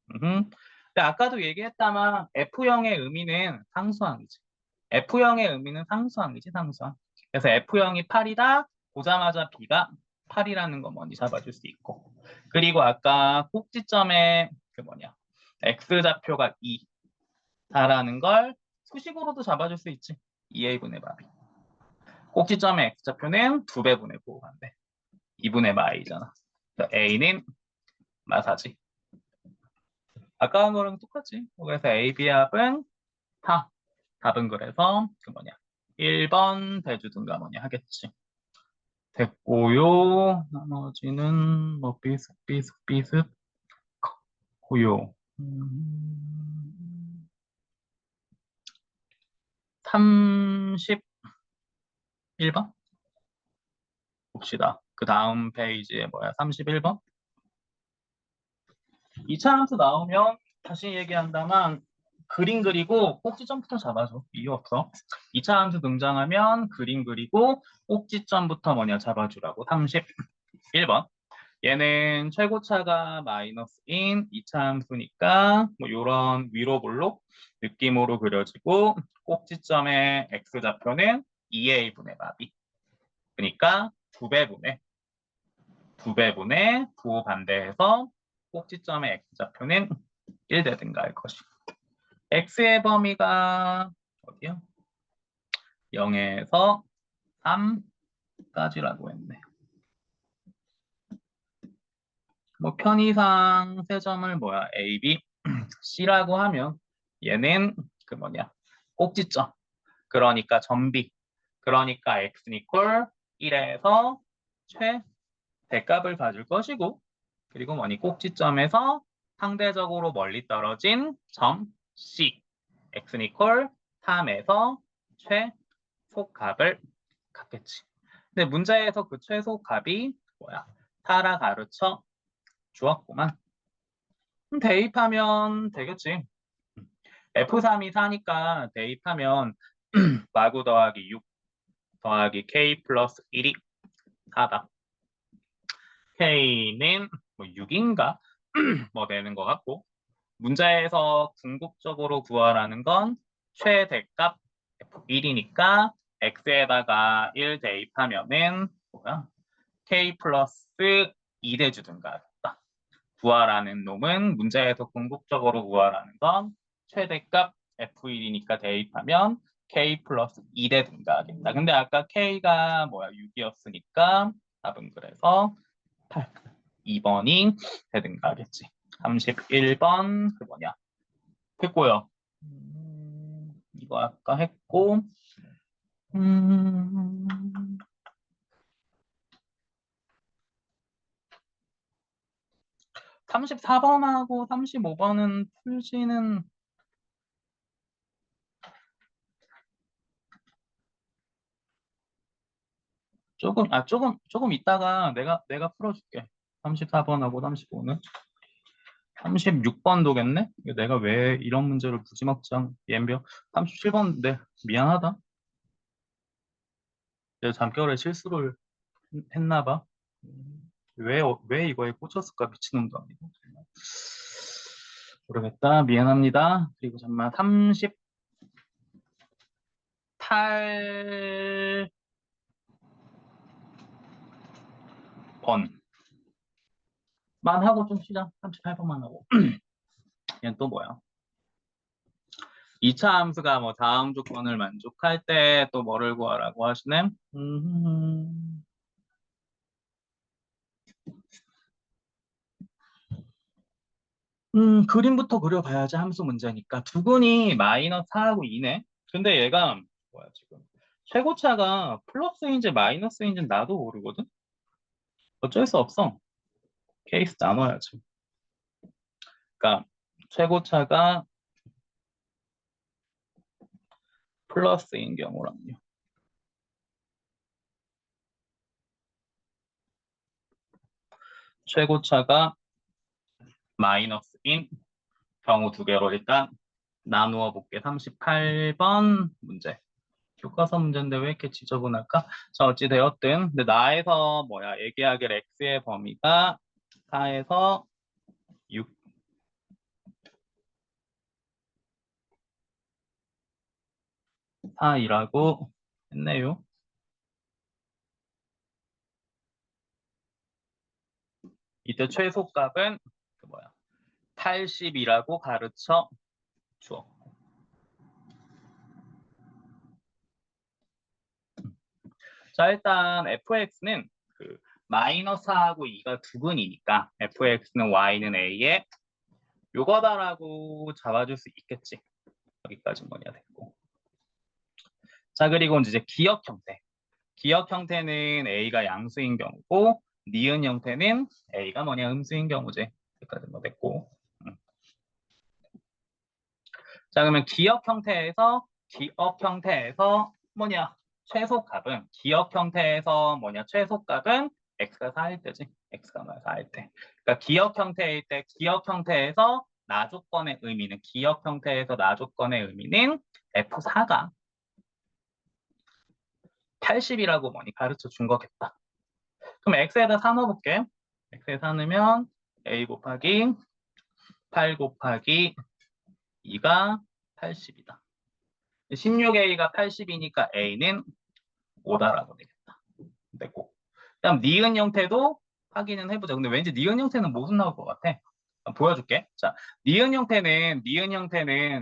근데 아까도 얘기했다만 F형의 의미는 상수항이지. F형의 의미는 상수항이지, 상수항. 그래서 F형이 8이다 보자마자 B가 8이라는 거 잡아줄 수 있고. 그리고 아까 꼭지점에 X좌표가 2다라는 걸 수식으로도 잡아줄 수 있지. 2A분의 마비. 꼭지점의 X좌표는 2배분의 보호반대. 2분의 마이잖아. A는 마사지. 아까 한 거랑 똑같지. 그래서 A, B 합은 다 답은 그래서 1번 대주든가 하겠지. 됐고요. 나머지는 비슷 고요. 31번 봅시다. 그 다음 페이지에 31번 2차 함수 나오면 다시 얘기한다만 그림 그리고 꼭지점부터 잡아줘. 이유 없어. 2차 함수 등장하면 그림 그리고 꼭지점부터 잡아주라고. 31번. 얘는 최고차가 마이너스인 2차 함수니까 요런 위로 볼록 느낌으로 그려지고 꼭지점의 x좌표는 2a분의 마비. 그러니까 2배분의 부호 반대해서 꼭지점의 x좌표는 1 되든가 할 것이고 x의 범위가 어디요? 0에서 3까지라고 했네. 편의상 세 점을 A, B, C라고 하면 얘는 꼭지점. 그러니까 점비. 그러니까 x는 equal 1에서 최대값을 가질 것이고 그리고 꼭지점에서 상대적으로 멀리 떨어진 점 C. x는 equal 3에서 최소값을 갖겠지. 근데 문제에서 그 최소값이 4라 가르쳐 주었구만. 대입하면 되겠지. F3이 4니까 대입하면 마구 더하기 6 더하기 K 플러스 1이 4다. K는 뭐 6인가? 뭐 되는 것 같고 문제에서 궁극적으로 구하라는 건 최대값 F1이니까 X에다가 1 대입하면은 뭐야? K 플러스 2대 주든가 하겠다. 구하라는 놈은 문제에서 궁극적으로 구하라는 건 최대값 F1이니까 대입하면 K 플러스 2대 증가하겠다. 근데 아까 K가 뭐야 6이었으니까 답은 그래서 8. 2번이 대등가겠지. 31번 그 뭐냐 했고요. 이거 아까 했고 34번하고 35번은 풀지는 조금 이따가 내가 풀어줄게. 34번하고 35는 36번도겠네? 내가 왜 이런 문제를 무지막지한 옌병 37번 네 미안하다. 내가 잠결에 실수를 했나 봐. 왜 이거에 꽂혔을까 미친놈도 아니고 정말. 모르겠다. 미안합니다. 그리고 잠만 38번 만 하고 좀 쉬자. 38번만 하고. 얘는 또 뭐야? 2차 함수가 뭐 다음 조건을 만족할 때 또 뭐를 구하라고 하시네? 그림부터 그려봐야지 함수 문제니까. 두근이 마이너스 4하고 2네. 근데 얘가 뭐야 지금? 최고차가 플러스인지 마이너스인지 나도 모르거든? 어쩔 수 없어. 케이스 나눠야지. 그러니까 최고차가 플러스인 경우랑요. 최고차가 마이너스인 경우 두 개로 일단 나누어 볼게. 38번 문제. 교과서 문제인데 왜 이렇게 지저분할까? 자, 어찌 되었든. 근데 나에서 뭐야? 얘기하길 x의 범위가 4에서 6. 4이라고 했네요. 이때 최소값은 그 뭐야? 80이라고 가르쳐 주어. 자, 일단 fx는 그 마이너스하고 2가 두근이니까 fx는 y는 a에 요거다라고 잡아줄 수 있겠지. 여기까지 뭐냐 됐고. 자, 그리고 이제 기억 형태. 기억 형태는 a가 양수인 경우고 니은 형태는 a가 뭐냐 음수인 경우지. 여기까지 뭐 됐고. 자, 그러면 기억 형태에서 뭐냐 최소값은 기억 형태에서 뭐냐 최소값은 x가 4일 때지. x가 뭐야 4일 때. 그러니까 기억 형태일 때 기억 형태에서 나조건의 의미는 기억 형태에서 나조건의 의미는 f4가 80이라고 뭐니 가르쳐 준 거겠다. 그럼 x에다 4 넣어볼게. x에 4 넣으면 a 곱하기 8 곱하기 2가 80이다. 16a가 80이니까 a는 5다라고 되겠다. 됐고. 그다음 니은 형태도 확인은 해보자. 근데 왠지 니은 형태는 무슨 나올 것 같아? 보여줄게. 자, 니은 형태는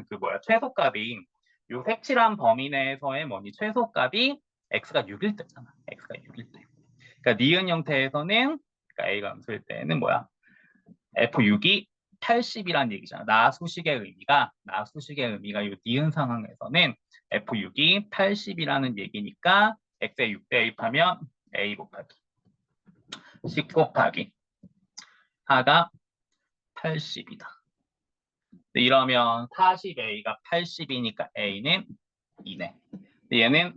그 뭐야 최소값이 요 색칠한 범위 내에서의 뭐니 최소값이 x가 6일 때잖아. x가 6일 때. 그러니까 니은 형태에서는 그러니까 a가 음수일 때는 뭐야? f6이 80이란 얘기잖아. 나수식의 의미가 이 니은 상황에서는 f6이 80이라는 얘기니까 x에 6 대입하면 a 곱하기 10 곱하기 4가 80이다. 이러면 40a가 80이니까 a는 2네. 얘는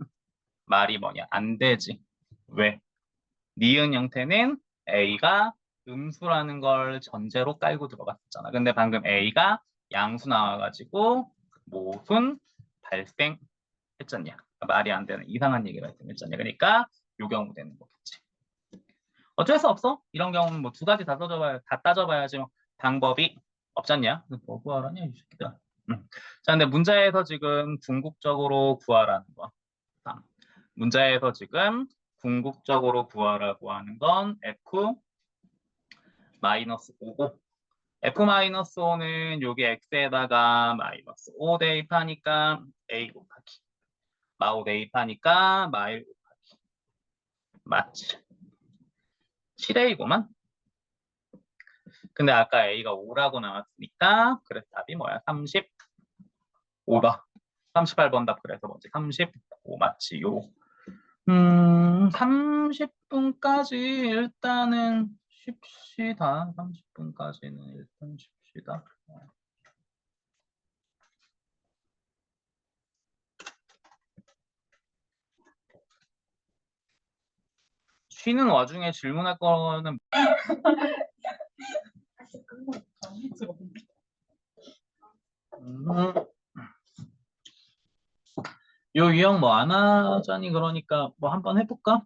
말이 뭐냐? 안 되지. 왜? 니은 형태는 a가 음수라는 걸 전제로 깔고 들어갔었잖아. 근데 방금 a가 양수 나와가지고 모순 발생했잖냐. 말이 안 되는 이상한 얘기가 발생했잖냐. 그러니까 요 경우 되는 거겠지. 어쩔 수 없어. 이런 경우는 뭐 두 가지 다 따져봐야지 뭐 방법이 없잖냐. 뭐 구하라냐 이 새끼들. 자, 근데 문제에서 지금 궁극적으로 구하라는 거. 문제에서 지금 궁극적으로 구하라고 하는 건 F-5고 F-5는 여기 X에다가 -5 대입하니까 A 곱하기 마오 대입하니까 마일 곱하기 맞지? 7A고만. 근데 아까 A가 5라고 나왔으니까 그래서 답이 뭐야? 35다. 38번 답 그래서 뭐지? 35 맞지요. 30분까지 일단은 쉽시다. 30분까지는 일단 쉽시다. 쉬는 와중에 질문할 거는 요 유형 뭐 안 하자니 그러니까 뭐 한번 해볼까?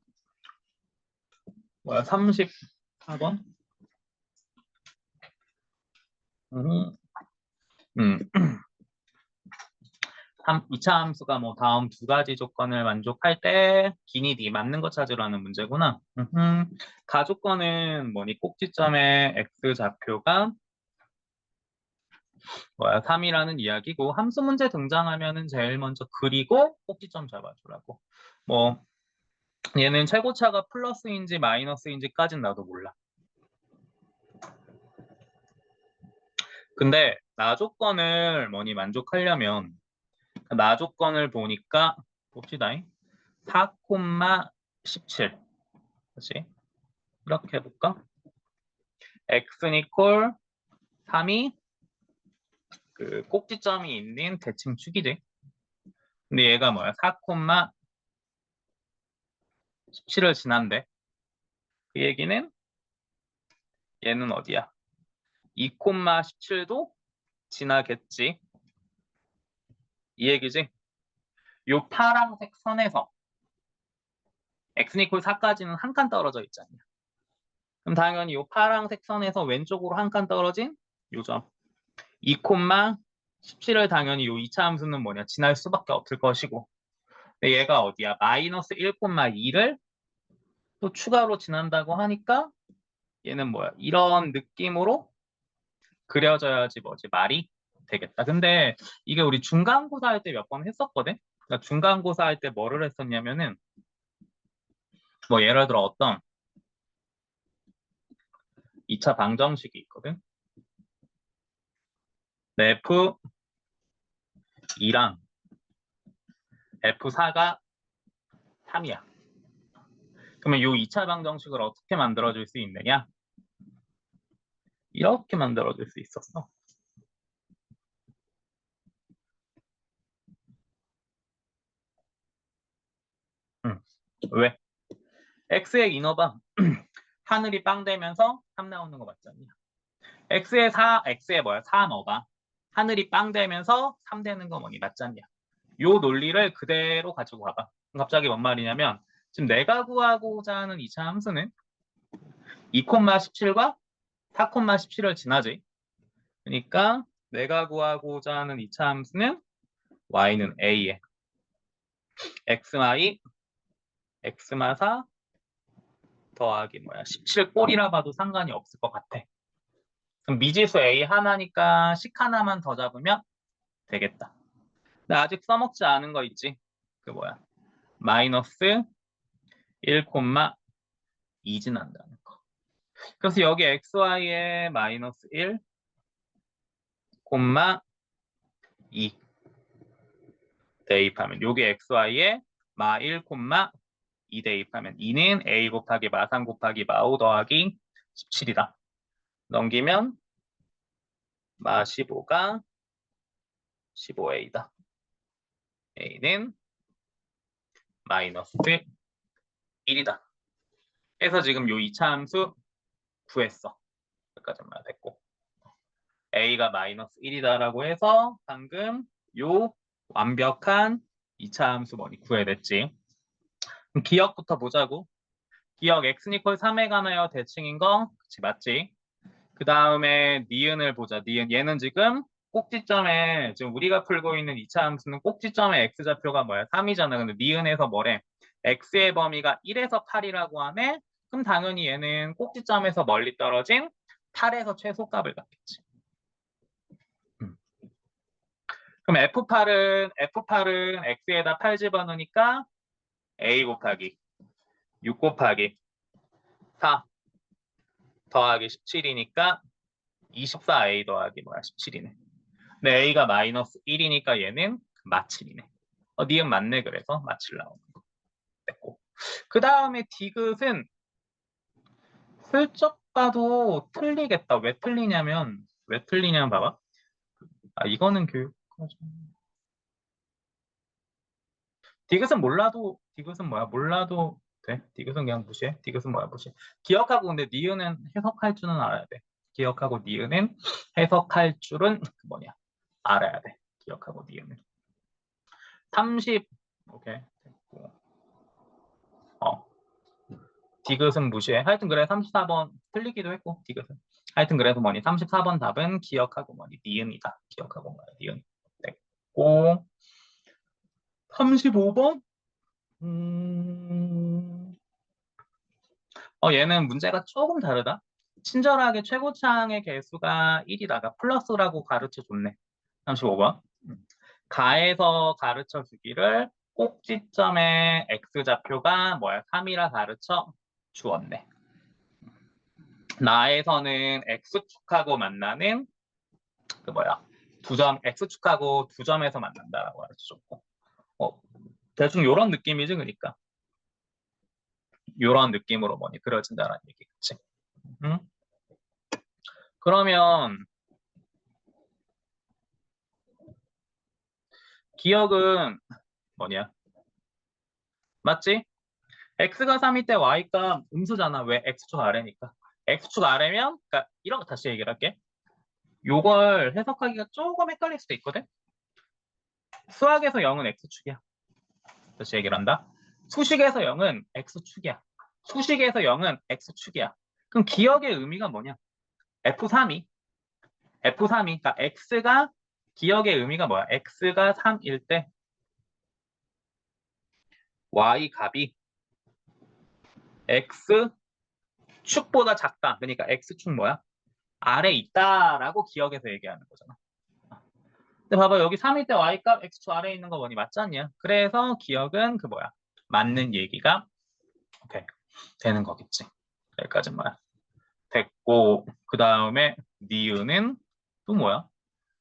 뭐야 34번? 2차 함수가 뭐 다음 두 가지 조건을 만족할 때 기니디 맞는 거 찾으라는 문제구나. 가조건은 뭐니 꼭지점의 x좌표가 뭐야 3이라는 이야기고 함수 문제 등장하면은 제일 먼저 그리고 꼭지점 잡아주라고. 뭐 얘는 최고차가 플러스인지 마이너스인지까진 나도 몰라. 근데 나조건을 뭐니 만족하려면 나조건을 보니까 봅시다. 4,17 그렇지? 이렇게 해볼까? x는 equal 3이 그 꼭지점이 있는 대칭 축이지. 근데 얘가 뭐야? 4,17을 지난대. 그 얘기는 얘는 어디야? 2,17도 지나겠지. 이 얘기지? 요 파란색 선에서 x는 equal 4까지는 한 칸 떨어져 있잖냐. 그럼 당연히 요 파란색 선에서 왼쪽으로 한 칸 떨어진 요 점. 2,17을 당연히 요 2차 함수는 뭐냐? 지날 수밖에 없을 것이고. 근데 얘가 어디야? 마이너스 1,2를 또 추가로 지난다고 하니까 얘는 뭐야? 이런 느낌으로 그려져야지 뭐지? 말이 되겠다. 근데 이게 우리 중간고사 할 때 몇 번 했었거든? 그러니까 중간고사 할 때 뭐를 했었냐면은 뭐 예를 들어 어떤 2차 방정식이 있거든? F2랑 F4가 3이야. 그러면 이 2차 방정식을 어떻게 만들어줄 수 있느냐? 이렇게 만들어줄 수 있었어. 왜? x의 인어가 하늘이 빵 되면서 3 나오는 거 맞잖냐? x의 뭐야? 4 넣어봐. 하늘이 빵 되면서 3 되는 거 뭐니? 맞잖냐? 요 논리를 그대로 가지고 가봐. 갑자기 뭔 말이냐면 지금 내가 구하고자 하는 2차 함수는 2,17과 4,17을 지나지. 그러니까 내가 구하고자 하는 2차 함수는 y는 a에 xy x마4 더하기 뭐야 17꼴이라 봐도 상관이 없을 것 같아. 그럼 미지수 a 하나니까 식 하나만 더 잡으면 되겠다. 근데 아직 써먹지 않은 거 있지? 그 뭐야 마이너스 1,2 지난다는 거. 그래서 여기 xy에 마이너스 1,2 대입하면 여기 xy에 마 1,2 대입하면 2는 a 곱하기 마3 곱하기 마5 더하기 17이다. 넘기면 마 15가 15a다. a는 마이너스 1이다. 그래서 지금 요 2차 함수 구했어. 여기까지만 됐고 a가 마이너스 1이다라고 해서 방금 요 완벽한 2차 함수 뭐니 구해냈지. 그럼 기억부터 보자고. 기억 x는 이퀄 3에 관하여 대칭인 거 그치 맞지? 그 다음에 니은을 보자. 니은 얘는 지금 꼭지점에 지금 우리가 풀고 있는 2차 함수는 꼭지점에 x좌표가 뭐야? 3이잖아. 근데 니은에서 뭐래? x의 범위가 1에서 8이라고 하네? 그럼 당연히 얘는 꼭지점에서 멀리 떨어진 8에서 최소값을 갖겠지. 그럼 F8은 x에다 8 집어넣으니까 a 곱하기 6 곱하기 4 더하기 17이니까 24a 더하기 뭐야 17이네. 근데 a가 마이너스 1이니까 얘는 마칠이네. 니은 맞네. 그래서 마칠 나오는 거 됐고. 그 다음에 디귿은 슬쩍 봐도 틀리겠다. 왜 틀리냐면 봐봐. 이거는 교육. 디귿은 뭐야? 몰라도 돼. 디귿은 그냥 무시해. 디귿은 뭐야? 무시해. 기억하고 근데 니은은 해석할 줄은 알아야 돼. 기억하고 니은은 해석할 줄은 뭐냐? 알아야 돼. 기억하고 니은은. 30 오케이. 됐고. 디귿은 무시해. 하여튼 그래 34번 틀리기도 했고 디귿은. 하여튼 그래서 뭐니 34번 답은 기억하고 뭐니 니은이다. 기억하고 뭐야 니은. 됐고 35번 얘는 문제가 조금 다르다. 친절하게 최고차항의 개수가 1이다가 플러스라고 가르쳐 줬네. 35번. 가에서 가르쳐 주기를 꼭지점의 x좌표가 뭐야 3이라 가르쳐 주었네. 나에서는 x축하고 만나는 그 뭐야 x축하고 두 점에서 만난다라고 가르쳐줬고 대충 요런 느낌이지. 그러니까 요런 느낌으로 뭐니 그려진다라는 얘기겠지. 그러면 기억은 뭐냐 맞지? x가 3일 때 y가 음수잖아. 왜? x축 아래니까. x축 아래면 그러니까 이런 거 다시 얘기를 할게. 요걸 해석하기가 조금 헷갈릴 수도 있거든. 수학에서 0은 x축이야. 다시 얘기를 한다. 수식에서 0은 x축이야. 수식에서 0은 x축이야. 그럼 기억의 의미가 뭐냐? F3이. 그러니까 x가 기억의 의미가 뭐야? x가 3일 때 y 값이 x축보다 작다. 그러니까 x축 뭐야? 아래 있다라고 기억해서 얘기하는 거잖아. 근데 봐봐 여기 3일 때 y값 x축 아래에 있는 거 뭐니? 맞지 않냐? 그래서 기억은 그 뭐야? 맞는 얘기가 오케이. 되는 거겠지. 여기까지 뭐야? 됐고 그 다음에 니은은 또 뭐야?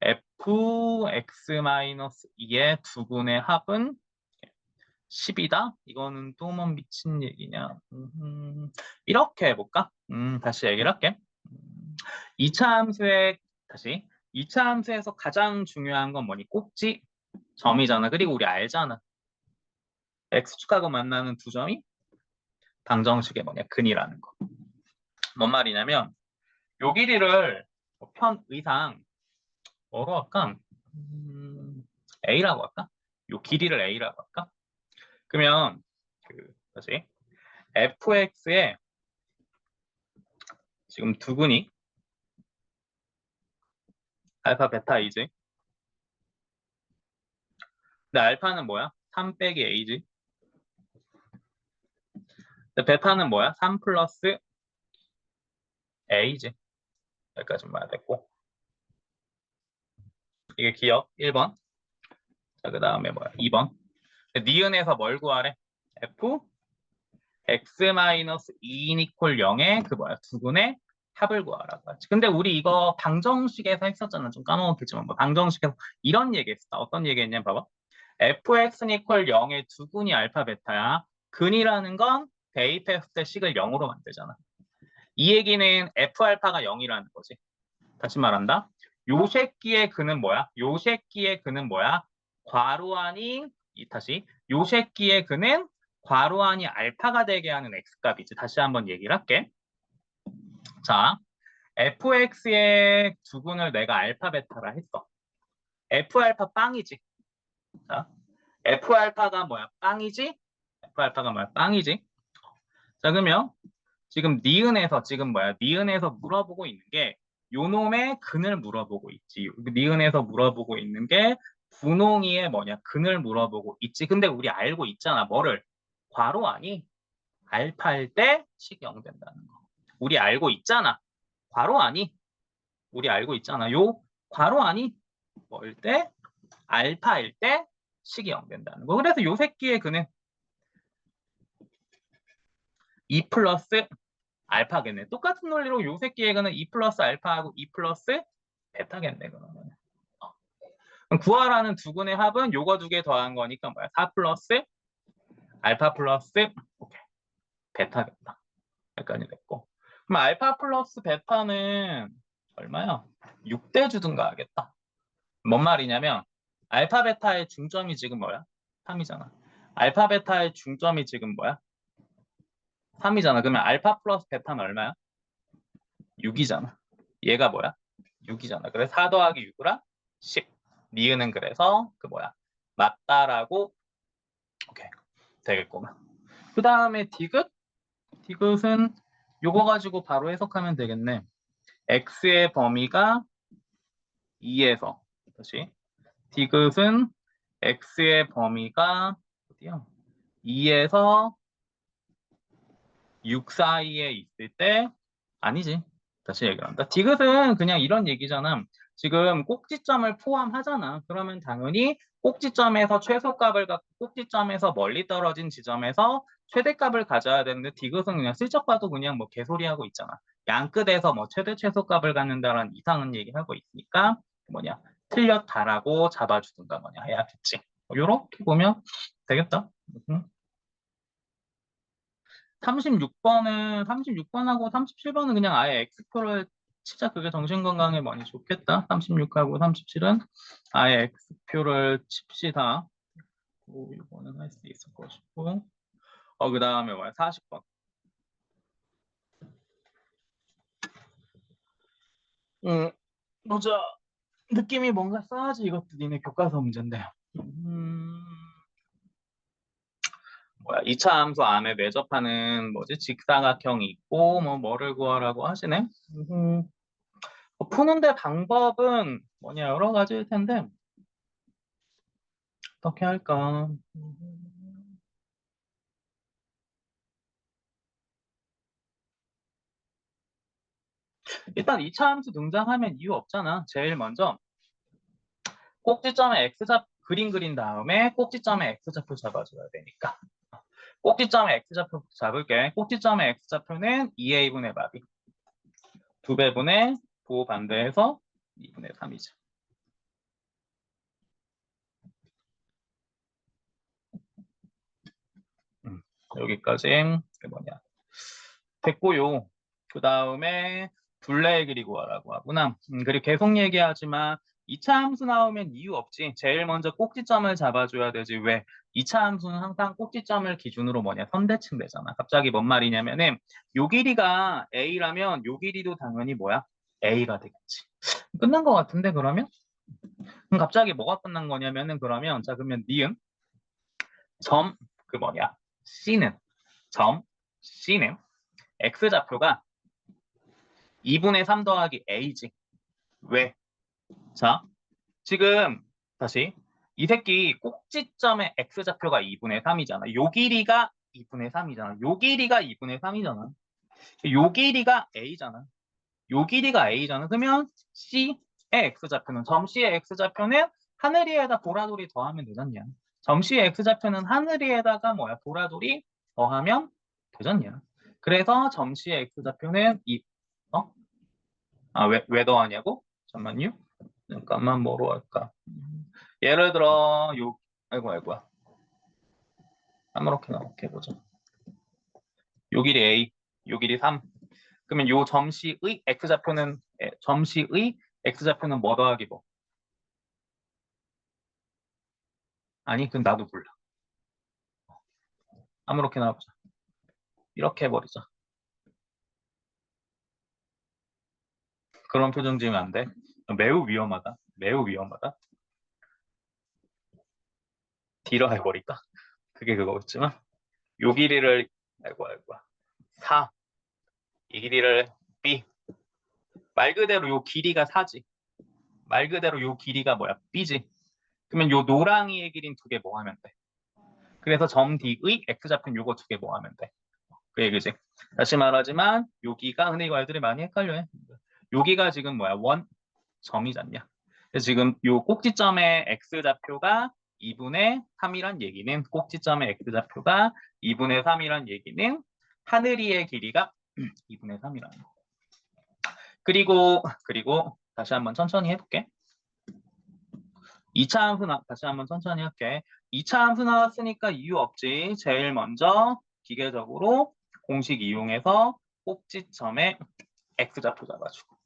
fx-2의 두분의 합은 10이다? 이거는 또 뭐 미친 얘기냐? 이렇게 해볼까? 다시 얘기를 할게. 2차 함수의 다시 2차 함수에서 가장 중요한 건 뭐니? 꼭지 점이잖아. 그리고 우리 알잖아. x축하고 만나는 두 점이 방정식의 뭐냐? 근이라는 거. 뭔 말이냐면 요 길이를 편의상 뭐로 할까? A라고 할까? 요 길이를 A라고 할까? 그러면 다시 fx의 지금 두근이 알파 베타이지. 근데 알파는 뭐야? 3 빼기 a지. 근데 베타는 뭐야? 3 플러스 a지. 여기까지 봐야 됐고. 이게 기억 1번. 자, 그 다음에 뭐야? 2번. 니은에서 뭘 구하래? f x-2인 이퀄 0의 그 뭐야? 두근의 합을 구하라고 하지. 근데 우리 이거 방정식에서 했었잖아. 좀 까먹었겠지만 뭐 방정식에서 이런 얘기 했어. 어떤 얘기 했냐면 봐봐. fx는 이퀄 0의 두근이 알파 베타야. 근이라는 건 대입했을 때 식을 0으로 만들잖아. 이 얘기는 f알파가 0이라는 거지. 다시 말한다. 요 새끼의 근은 뭐야? 요 새끼의 근은 뭐야? 괄호 안이 다시 요 새끼의 근은 괄호 안이 알파가 되게 하는 x값이지. 다시 한번 얘기를 할게. 자, fx의 두근을 내가 알파 베타라 했어. f알파 빵이지. 자, F알파가 뭐야? 빵이지? F알파가 뭐야? 빵이지? 자, 그러면 지금 니은에서 지금 뭐야? 니은에서 물어보고 있는 게 요놈의 근을 물어보고 있지. 니은에서 물어보고 있는 게 분홍이의 뭐냐? 근을 물어보고 있지. 근데 우리 알고 있잖아. 뭐를? 괄호 아니? 알파일 때 식이 0 된다는 거. 우리 알고 있잖아. 괄호 아니? 우리 알고 있잖아. 요 괄호 아니? 뭐일 때? 알파일 때 식이 0 된다는 거. 그래서 요 새끼의 근은 2 플러스 알파겠네. 똑같은 논리로 요 새끼의 근은 2 플러스 알파하고 2 플러스 베타겠네. 그러면. 그럼 구하라는 두 근의 합은 요거 두 개 더한 거니까 뭐야? 4 플러스 알파 플러스 오케이. 베타겠다. 여기까지 됐고. 그럼 알파 플러스 베타는 얼마야? 6대 주든가 하겠다. 뭔 말이냐면 알파 베타의 중점이 지금 뭐야? 3이잖아. 알파 베타의 중점이 지금 뭐야? 3이잖아. 그러면 알파 플러스 베타는 얼마야? 6이잖아. 얘가 뭐야? 6이잖아. 그래서 4 더하기 6이라 10. 니은은 그래서 그 뭐야? 맞다라고 오케이. 되겠구만. 그 다음에 디귿? 디귿은 요거 가지고 바로 해석하면 되겠네. x의 범위가 2에서 다시 디귿은 x의 범위가 어디야? 2에서 6 사이에 있을 때 아니지. 다시 얘기한다. 디귿은 그냥 이런 얘기잖아. 지금 꼭지점을 포함하잖아. 그러면 당연히 꼭지점에서 최소값을 갖고 꼭지점에서 멀리 떨어진 지점에서 최대값을 가져야 되는데 디귿은 그냥 슬쩍 봐도 그냥 뭐 개소리하고 있잖아. 양끝에서 뭐 최대 최소값을 갖는다는 이상한 얘기하고 있으니까 뭐냐 틀렸다라고 잡아주든가 뭐냐 해야겠지. 요렇게 보면 되겠다. 36번하고 37번은 그냥 아예 X표를 치자. 그게 정신건강에 많이 좋겠다. 36하고 37은 아예 X표를 칩시다. 이거는 할 수 있을 것이고. 그 다음에 뭐야? 40번. 보자. 느낌이 뭔가 싸하지. 이것도 니네 교과서 문제인데. 뭐야? 2차 함수 안에 매접하는 뭐지? 직사각형이 있고 뭐를 구하라고 하시네. 푸는데 방법은 뭐냐 여러 가지일 텐데 어떻게 할까? 일단 2차 함수 등장하면 이유 없잖아. 제일 먼저 꼭지점에 그림 그린 다음에 꼭지점에 X좌표 잡아줘야 되니까. 꼭지점에 X좌표 잡을게. 꼭지점에 X좌표는 2A분의 마비. 2배분의 부호 반대해서 2분의 3이죠. 여기까지 그 뭐냐 됐고요. 그 다음에 둘레의 길이 구하라고 하구나. 그리고 계속 얘기하지만 2차 함수 나오면 이유 없지. 제일 먼저 꼭지점을 잡아줘야 되지. 왜? 2차 함수는 항상 꼭지점을 기준으로 뭐냐 선대칭 되잖아. 갑자기 뭔 말이냐면은 요 길이가 A라면 요 길이도 당연히 뭐야? A가 되겠지. 끝난 것 같은데 그러면? 그럼 갑자기 뭐가 끝난 거냐면은 그러면 자 그러면 니은 점 그 뭐냐 C는 점 C는 X좌표가 2분의 3 더하기 A지. 왜? 자, 지금 다시 이 새끼 꼭지점의 X좌표가 2분의 3이잖아. 요 길이가 2분의 3이잖아. 요 길이가 2분의 3이잖아. 요 길이가 A잖아. 요 길이가 A잖아. 그러면 C의 X좌표는 점 C의 X좌표는 하늘 위에다 보라돌이 더하면 되잖냐. 점 C의 X좌표는 하늘 위에다가 뭐야? 보라돌이 더하면 되잖냐. 그래서 점 C의 X좌표는 어? 왜 더하냐고? 잠깐만요. 잠깐만 뭐로 할까? 예를 들어 아이고 아이고야. 아무렇게나 이렇게 해보자. 요 길이 A, 요 길이 3. 그러면 요 점시의 X좌표는 점시의 X좌표는 뭐 더하기 뭐? 아니 그럼 나도 몰라. 아무렇게나 해보자. 이렇게 해버리자. 그런 표정 지으면 안 돼. 매우 위험하다. 매우 위험하다. D로 해버릴까? 그게 그거였지만 요 길이를 아이고 4, 이 길이를 B. 말 그대로 요 길이가 4지. 말 그대로 요 길이가 뭐야? B지. 그러면 요 노랑이의 길이는 두 개 뭐 하면 돼? 그래서 점 D의 X좌표는 요거 두 개 뭐 하면 돼? 그 얘기지. 다시 말하지만 여기가 근데 이거 애들이 많이 헷갈려해. 여기가 지금 뭐야? 원점이잖냐. 그래서 지금 요 꼭지점의 X좌표가 2분의 3이란 얘기는 꼭지점의 X좌표가 2분의 3이란 얘기는 하늘이의 길이가 2분의 3이라는 거. 그리고 다시 한번 천천히 해볼게. 2차 함수 다시 한번 천천히 할게. 2차 함수 나왔으니까 이유 없지. 제일 먼저 기계적으로 공식 이용해서 꼭지점의 X좌표 잡아주고.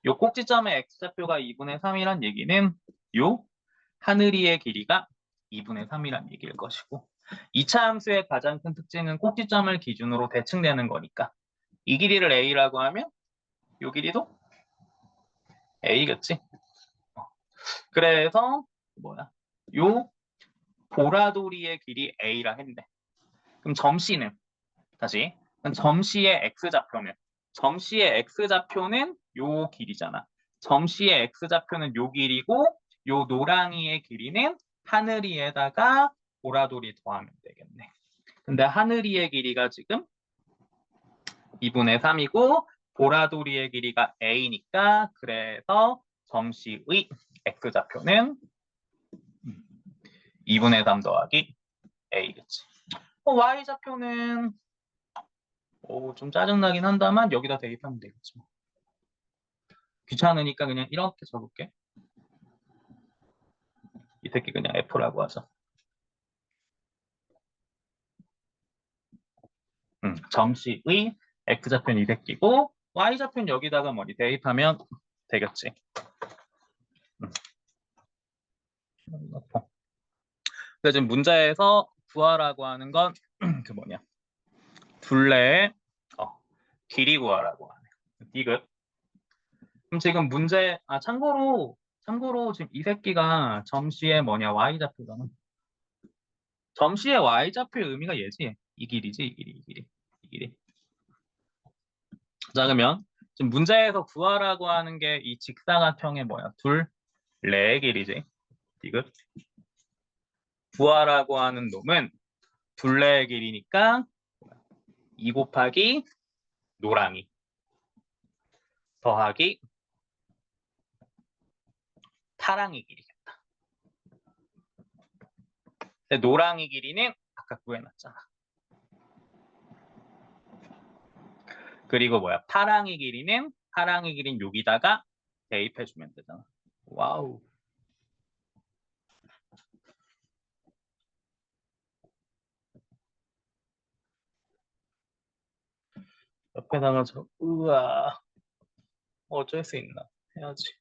요 꼭지점의 X좌표가 2분의 3이란 얘기는 요 하늘이의 길이가 2분의 3이란 얘기일 것이고 2차 함수의 가장 큰 특징은 꼭지점을 기준으로 대칭되는 거니까 이 길이를 A라고 하면 요 길이도 A겠지. 그래서 뭐야? 요 보라돌이의 길이 A라 했네. 그럼 점C는 다시 점C의 X좌표는 요 길이잖아. 점C의 X좌표는 요 길이고 요 노랑이의 길이는 하늘이에다가 보라돌이 더하면 되겠네. 근데 하늘이의 길이가 지금 2분의 3이고 보라돌이의 길이가 A니까 그래서 점C의 X좌표는 2분의 3 더하기 A겠지. Y좌표는 좀 짜증나긴 한다만 여기다 대입하면 되겠지. 귀찮으니까 그냥 이렇게 적을게. 이 새끼 그냥 F라고 하자. 점C의 X좌표는 이 새끼고 Y좌표는 여기다가 뭐니 대입하면 되겠지. 그래서 지금 문제에서 구하라고 하는 건 그 뭐냐 둘레의 길이 구하라고 하네. 디귿. 그럼 지금 문제 참고로 지금 이 새끼가 점C의 뭐냐 Y좌표잖아. 점C의 Y좌표의 의미가 얘지. 이 길이지, 이 길이. 자, 그러면 지금 문제에서 구하라고 하는 게 이 직사각형의 뭐야? 둘레의 길이지. 디귿. 구하라고 하는 놈은 둘레의 길이니까 2 곱하기 노랑이 더하기 파랑이 길이겠다. 근데 노랑이 길이는 아까 구해놨잖아. 그리고 뭐야? 파랑이 길이는 여기다가 대입해주면 되잖아. 와우. 옆에다가 우와. 어쩔 수 있나? 해야지.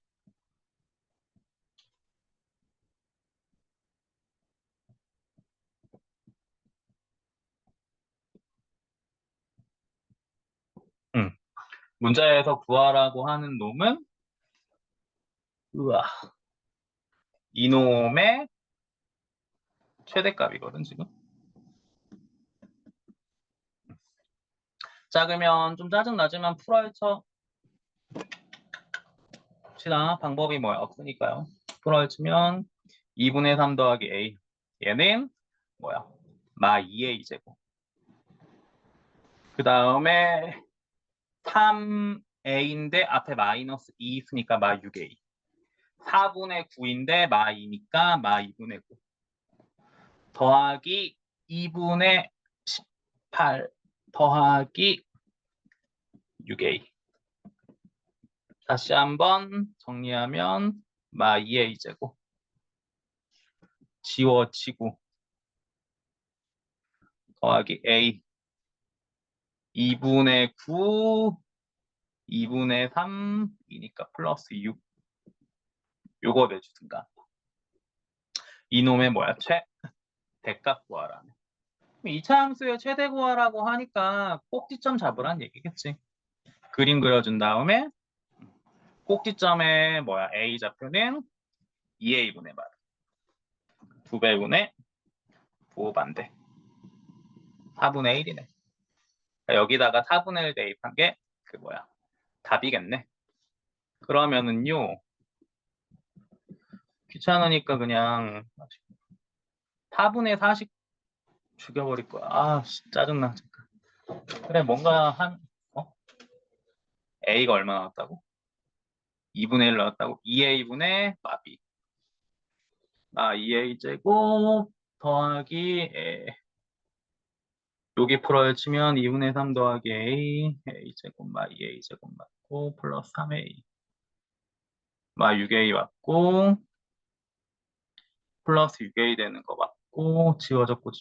문제에서 구하라고 하는 놈은 우와. 이놈의 최대값이거든 지금. 자 그러면 좀 짜증나지만 풀어헤쳐 봅시다. 방법이 뭐야? 없으니까요. 풀어헤치면 2분의 3 더하기 A. 얘는 뭐야? 마 2A 제곱. 그 다음에 3A인데 앞에 마이너스 2 있으니까 마 6A. 4분의 9인데 마 2니까 마 2분의 9. 더하기 2분의 18 더하기 6A. 다시 한번 정리하면 마 2A 제곱. 지워지고 더하기 A 2분의 9 2분의 3이니까 플러스 6 요거 내주든가. 이놈의 뭐야? 대값 구하라네. 2차 함수의 최대 구하라고 하니까 꼭지점 잡으란 얘기겠지. 그림 그려준 다음에 꼭지점의 뭐야? A 좌표는 2A분의 말 2배분의 부호 반대. 4분의 1이네. 여기다가 4분의 1 대입한 게 그 뭐야? 답이겠네. 그러면은요. 귀찮으니까 그냥 4분의 4씩 죽여버릴 거야. 아, 짜증나. 그래, 뭔가 어? A가 얼마 나왔다고? 2분의 1 나왔다고? 2A분의 마비. 2A 제곱 더하기 여기 풀어치면 2분의 3 더하기 A 제곱 마 2A 제곱 맞고 플러스 3A 마 6A 맞고 플러스 6A 되는 거 맞고 지워졌고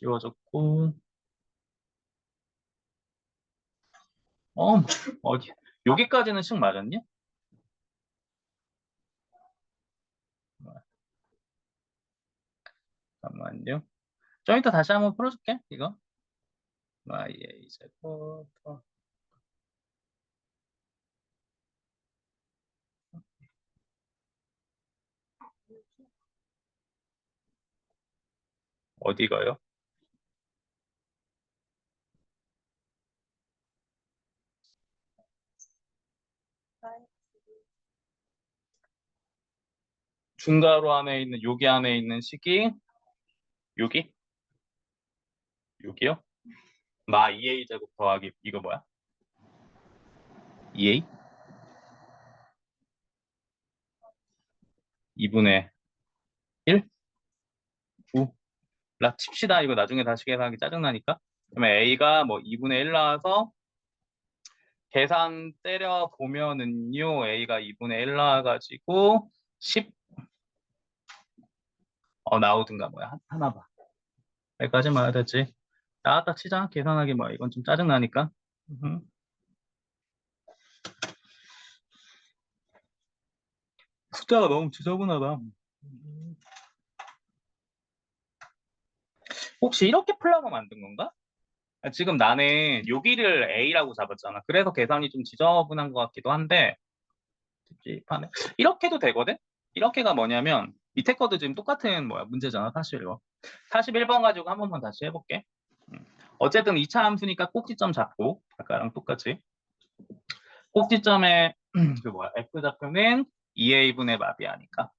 어디 여기까지는 식 맞았냐? 잠깐만요. 좀 이따 다시 한번 풀어줄게 이거. 마 2A 제곱 어디가요? 중괄호 안에 있는 여기 안에 있는 식이 여기? 여기요? 마 2A 제곱 더하기 이거 뭐야? 2A? 2분의 1? 9? 라 칩시다. 이거 나중에 다시 계산하기 짜증나니까. 그러면 A가 뭐 2분의 1 나와서 계산 때려 보면은요. A가 2분의 1 나와가지고 10 나오든가 뭐야. 하나 봐. 여기까지 말해야 되지. 나왔다 치자. 계산하기 뭐야. 이건 좀 짜증나니까. 숫자가 너무 지저분하다. 혹시 이렇게 풀라고 만든 건가? 지금 나는 여기를 A라고 잡았잖아. 그래서 계산이 좀 지저분한 것 같기도 한데 이렇게도 되거든? 이렇게가 뭐냐면 밑에 것도 지금 똑같은 문제잖아. 41번. 41번 가지고 한 번만 다시 해볼게. 어쨌든 2차 함수니까 꼭지점 잡고 아까랑 똑같이 꼭지점에 F좌표는 2A분의 마비하니까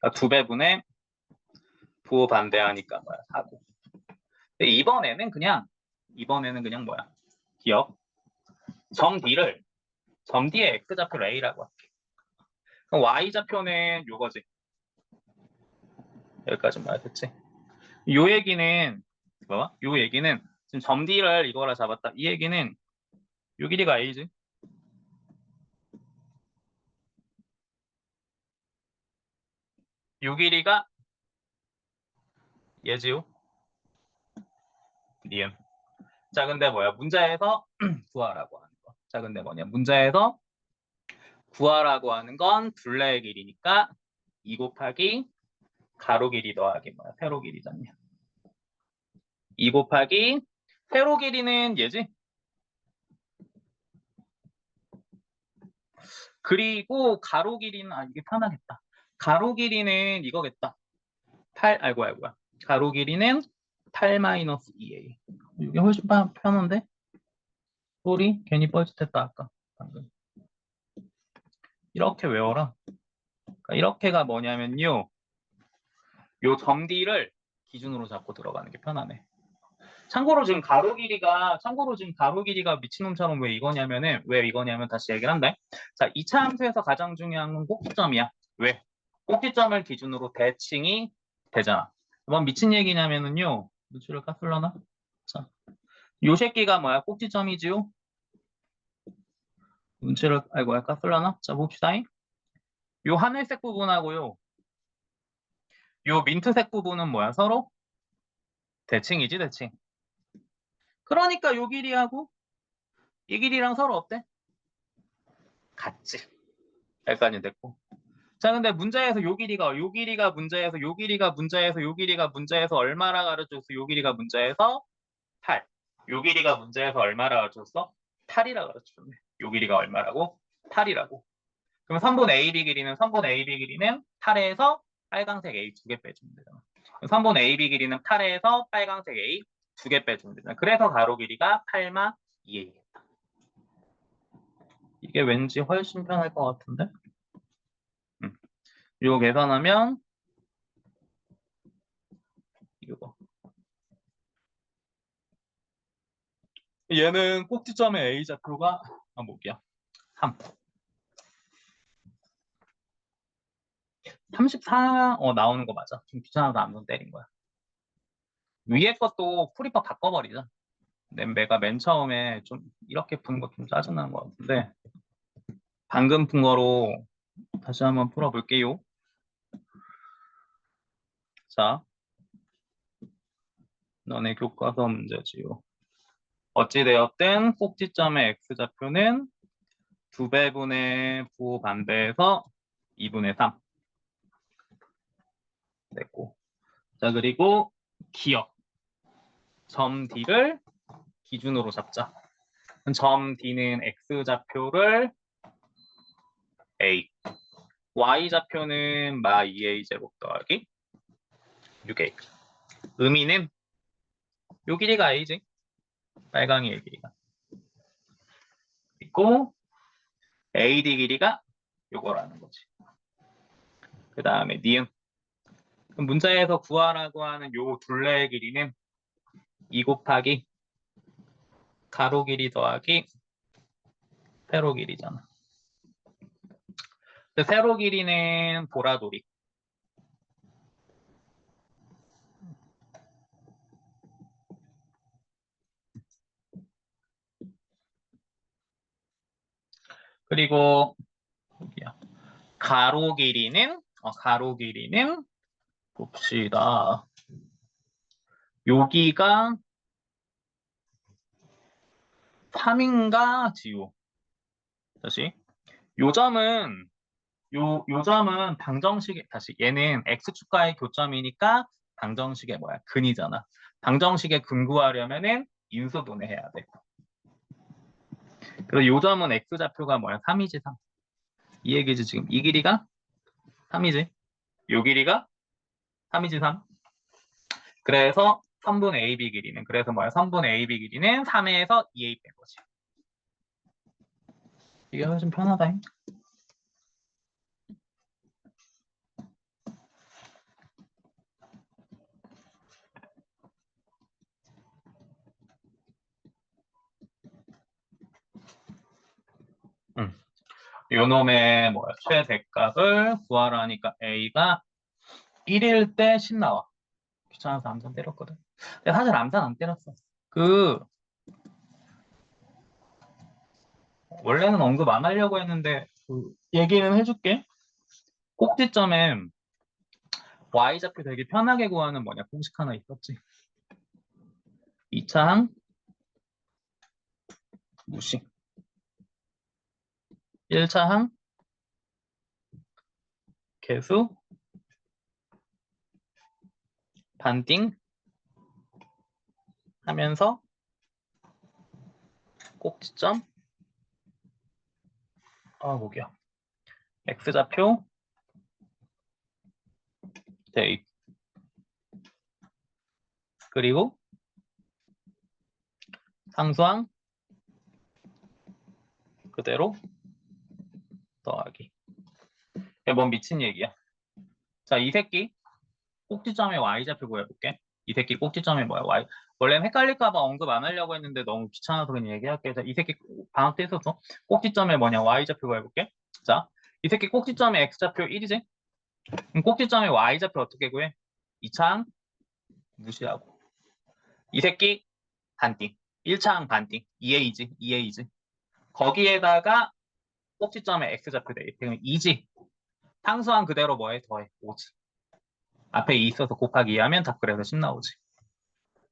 그러니까 2배분의 부호 반대하니까 4고. 이번에는 그냥 기억 점 D에 X좌표 A라고 할게. 그럼 Y좌표는 요거지. 여기까지 말했지. 요 얘기는 요 얘기는 지금 점 D를 이거라 잡았다. 이 얘기는 요 길이가 A지. 요 길이가 얘지요. 니은. 자, 근데 문자에서 구하라고 하는 거. 자, 근데 문자에서 구하라고 하는 건 둘레의 길이니까 2 곱하기 가로 길이 더하기 세로 길이잖냐. 2 곱하기 세로 길이는 얘지. 그리고 가로 길이는 이게 편하겠다. 가로 길이는 이거겠다. 8 아이고야. 가로 길이는 8-2A. 이게 훨씬 편한데? 소리 괜히 뻘짓했다 아까 방금. 이렇게 외워라. 그러니까 이렇게가 뭐냐면요. 요 점 D를 기준으로 잡고 들어가는 게 편하네. 참고로 지금 가로 길이가 미친놈처럼 왜 이거냐면 다시 얘기를 한다. 자, 2차 함수에서 가장 중요한 건 꼭지점이야. 왜? 꼭지점을 기준으로 대칭이 되잖아. 뭔 미친 얘기냐면은요. 눈치를 깠을라나? 자, 요 새끼가 꼭지점이지요? 눈치를 깠을라나? 자, 봅시다. 요 하늘색 부분하고요. 요 민트색 부분은 서로 대칭이지, 대칭. 그러니까 요 길이하고 이 길이랑 서로 어때? 같지. 여기까지 됐고. 자, 근데 문제에서 요 길이가 문제에서 얼마나 가르쳐줬어? 요 길이가 문제에서 8. 요 길이가 문제에서 얼마나 가르쳐줬어? 8이라 가르쳐줬네. 요 길이가 얼마라고? 8이라고. 그럼 3분 AB 길이는 8에서 빨강색 A 2개 빼주면 되잖아. 선분 AB 길이는 8에서 빨강색 A 2개 빼주면 되잖아. 그래서 가로 길이가 8마 2A겠다. 이게 왠지 훨씬 편할 것 같은데? 이거 계산하면 이거. 얘는 꼭지점의 A 좌표가 뭐야? 3. 34 나오는 거 맞아. 좀 귀찮아서 암선 때린 거야. 위에 것도 풀이법 바꿔버리자. 내가 맨 처음에 좀 이렇게 푼 거 좀 짜증나는 것 같은데 방금 푼 거로 다시 한번 풀어볼게요. 자, 너네 교과서 문제지요. 어찌되었든 꼭지점의 x좌표는 2배분의 부호반배에서 2분의 3 됐고, 자 그리고 기억 점 D를 기준으로 잡자. 점 D는 x좌표를 a, y좌표는 마 2a 제곱 더하기 6a. 의미는 요 길이가 a지. 빨강이 의 길이가. 있고 AD 길이가 요거라는 거지. 그 다음에 니은. 문자에서 구하라고 하는 요 둘레의 길이는 2 곱하기 가로 길이 더하기 세로 길이잖아. 세로 길이는 보라돌이. 그리고 여기야. 가로 길이는 봅시다. 여기가 3인가 지우. 다시. 요 점은 방정식의, 다시 얘는 x축과의 교점이니까 방정식의 뭐야? 근이잖아. 방정식의 근 구하려면은 인수분해해야 돼. 그래서 요 점은 x좌표가 뭐야? 3이지 3. 이 얘기지 지금. 이 길이가 3이지. 요 길이가 3이지 3. 그래서 선분 AB 길이는 그래서 뭐야? 선분 AB 길이는 3에서 2A 뺀 거지. 이게 훨씬 편하다. 요 놈의 뭐야? 최대값을 구하라니까 A가 1일 때 10 나와. 귀찮아서 암산 때렸거든. 근데 사실 암산 안 때렸어. 그 원래는 언급 안 하려고 했는데 그 얘기는 해줄게. 꼭지점에 y좌표 되게 편하게 구하는 뭐냐 공식 하나 있었지. 2차 항 무시. 1차 항 개수 반띵 하면서 꼭지점 뭐야 x좌표 대입 그리고 상수항 그대로 더하기. 이게 뭔 미친 얘기야. 자, 이 새끼 꼭지점에 y좌표 구해볼게. 이 새끼 꼭지점에 뭐야? y. 원래는 헷갈릴까봐 언급 안 하려고 했는데 너무 귀찮아서 그냥 얘기할게. 자, 이 새끼 방학 때 있었어. 꼭지점에 뭐냐? y좌표 구해볼게. 자, 이 새끼 꼭지점에 x좌표 1이지? 그럼 꼭지점에 y좌표 어떻게 구해? 2차항 무시하고. 이 새끼 반띵. 1차항 반띵. 2a지. 2a지. 거기에다가 꼭지점에 x좌표 대입. 그럼 2지. 상수항 그대로 뭐해? 더해. 5지. 앞에 2 있어서 곱하기 2 하면 답 그래서 10 나오지.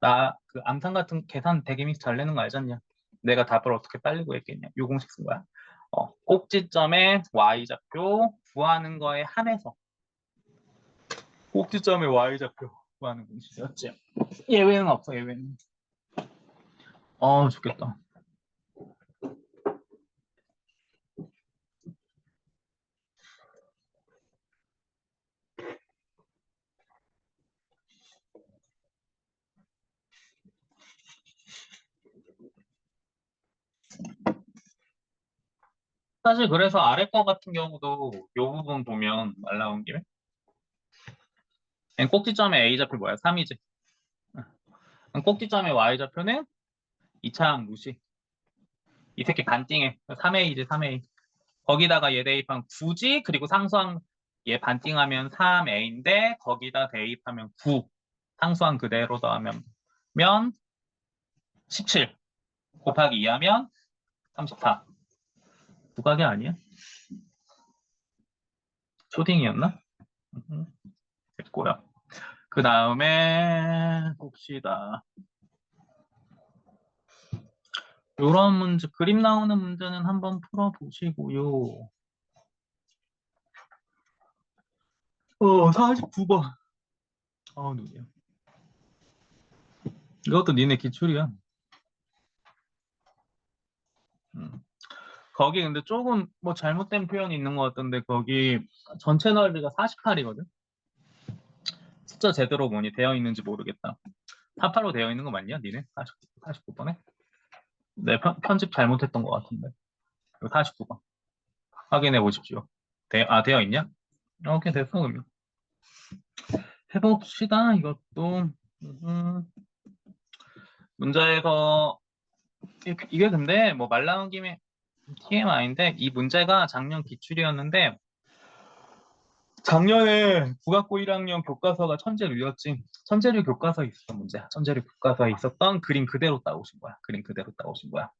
나 그 암산 같은 계산 되게 믹스 잘 내는 거 알잖냐? 내가 답을 어떻게 빨리 구했겠냐? 요 공식 쓴 거야. 꼭지점의 y좌표 구하는 거에 한해서 꼭지점의 y좌표 구하는 공식이었지. 예외는 없어, 예외는. 좋겠다. 사실 그래서 아래 거 같은 경우도 요 부분 보면 말 나온 김에 꼭지점의 A좌표 뭐야? 3이지. 꼭지점의 Y좌표는 2차항 무시. 이 새끼 반띵해. 3A지 3A. 거기다가 얘 대입하면 9지. 그리고 상수항 얘 반띵하면 3A인데 거기다 대입하면 9. 상수항 그대로 더하면 17 곱하기 2하면 34. 부각이 아니야? 초딩이었나? 됐고요. 그 다음에 봅시다. 요런 문제, 그림 나오는 문제는 한번 풀어보시고요. 49번. 눈이야. 이것도 니네 기출이야. 거기 근데 조금 뭐 잘못된 표현이 있는 것 같던데 거기 전체 넓이가 48이거든. 숫자 제대로 뭐니 되어 있는지 모르겠다. 48로 되어 있는 거 맞냐? 니네? 49번에? 네, 편집 잘못했던 것 같은데. 49번. 확인해 보십시오. 되어 있냐? 오케이, 됐어, 그러면. 해봅시다, 이것도. 문제에서, 이게 근데 뭐 말 나온 김에 TMI인데, 이 문제가 작년 기출이었는데, 작년에 국악고 1학년 교과서가 천재류였지. 천재류 교과서에 있었던 문제야. 천재류 교과서에 있었던 그림 그대로 따오신 거야. 그림 그대로 따오신 거야.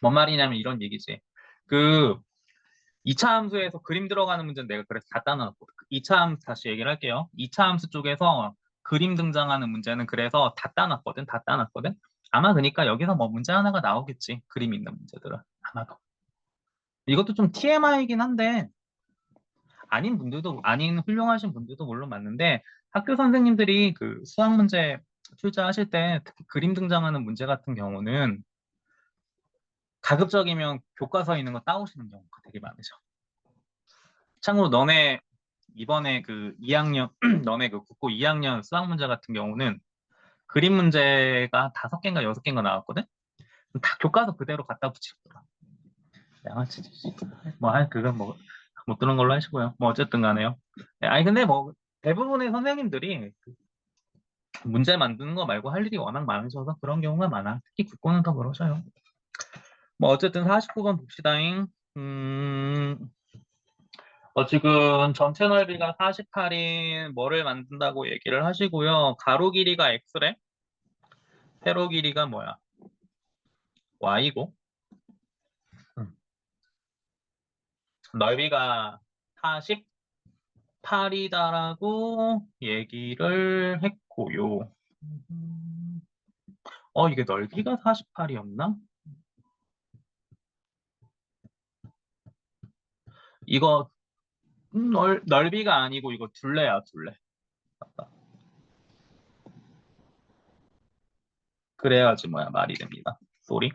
뭔 말이냐면 이런 얘기지. 그 2차 함수에서 그림 들어가는 문제는 내가 그래서 다 따놨고 2차 함수 다시 얘기를 할게요. 2차 함수 쪽에서 그림 등장하는 문제는 그래서 다 따놨거든. 다 따놨거든. 아마 그러니까 여기서 뭐 문제 하나가 나오겠지. 그림 있는 문제들은 아마도. 이것도 좀 TMI이긴 한데 아닌 훌륭하신 분들도 물론 맞는데 학교 선생님들이 그 수학 문제 출제하실 때 특히 그림 등장하는 문제 같은 경우는 가급적이면 교과서에 있는 거 따오시는 경우가 되게 많으셔. 참고로 너네 이번에 그 2학년 너네 그 국고 2학년 수학 문제 같은 경우는 그림 문제가 5개인가 6개인가 나왔거든. 다 교과서 그대로 갖다 붙이더라. 양아치. 뭐할 그건 뭐 못 들은 걸로 하시고요. 뭐 어쨌든 간에요. 아니 근데 뭐 대부분의 선생님들이 문제 만드는 거 말고 할 일이 워낙 많으셔서 그런 경우가 많아. 특히 국고는 더 그러셔요. 뭐 어쨌든 49번 봅시다잉. 지금 전체 넓이가 48인 뭐를 만든다고 얘기를 하시고요. 가로 길이가 x래. 세로 길이가 뭐야? y고. 넓이가 48이다라고 얘기를 했고요. 이게 넓이가 48이었나? 이거 넓이가 아니고 이거 둘레야, 둘레. 맞다. 그래야지 뭐야 말이 됩니다. 쏘리.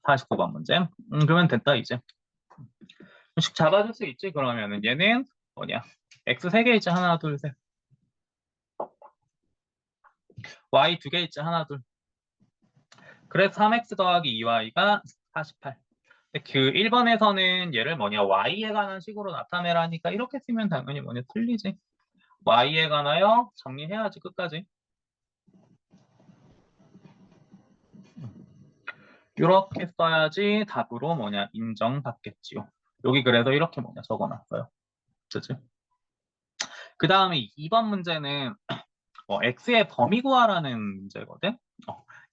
49번 문제. 그러면 됐다 이제. 식 잡아줄 수 있지 그러면은 얘는 뭐냐? x 3개 있지 하나 둘 셋. y 2개 있지 하나 둘. 그래서 3x 더하기 2y가 48. 그 1번에서는 얘를 뭐냐 y에 관한 식으로 나타내라니까 이렇게 쓰면 당연히 뭐냐 틀리지. y에 관하여 정리해야지 끝까지. 이렇게 써야지 답으로 뭐냐 인정받겠지요. 여기 그래서 이렇게 뭐냐 적어놨어요. 그치? 그 다음에 2번 문제는 x의 범위 구하라는 문제거든.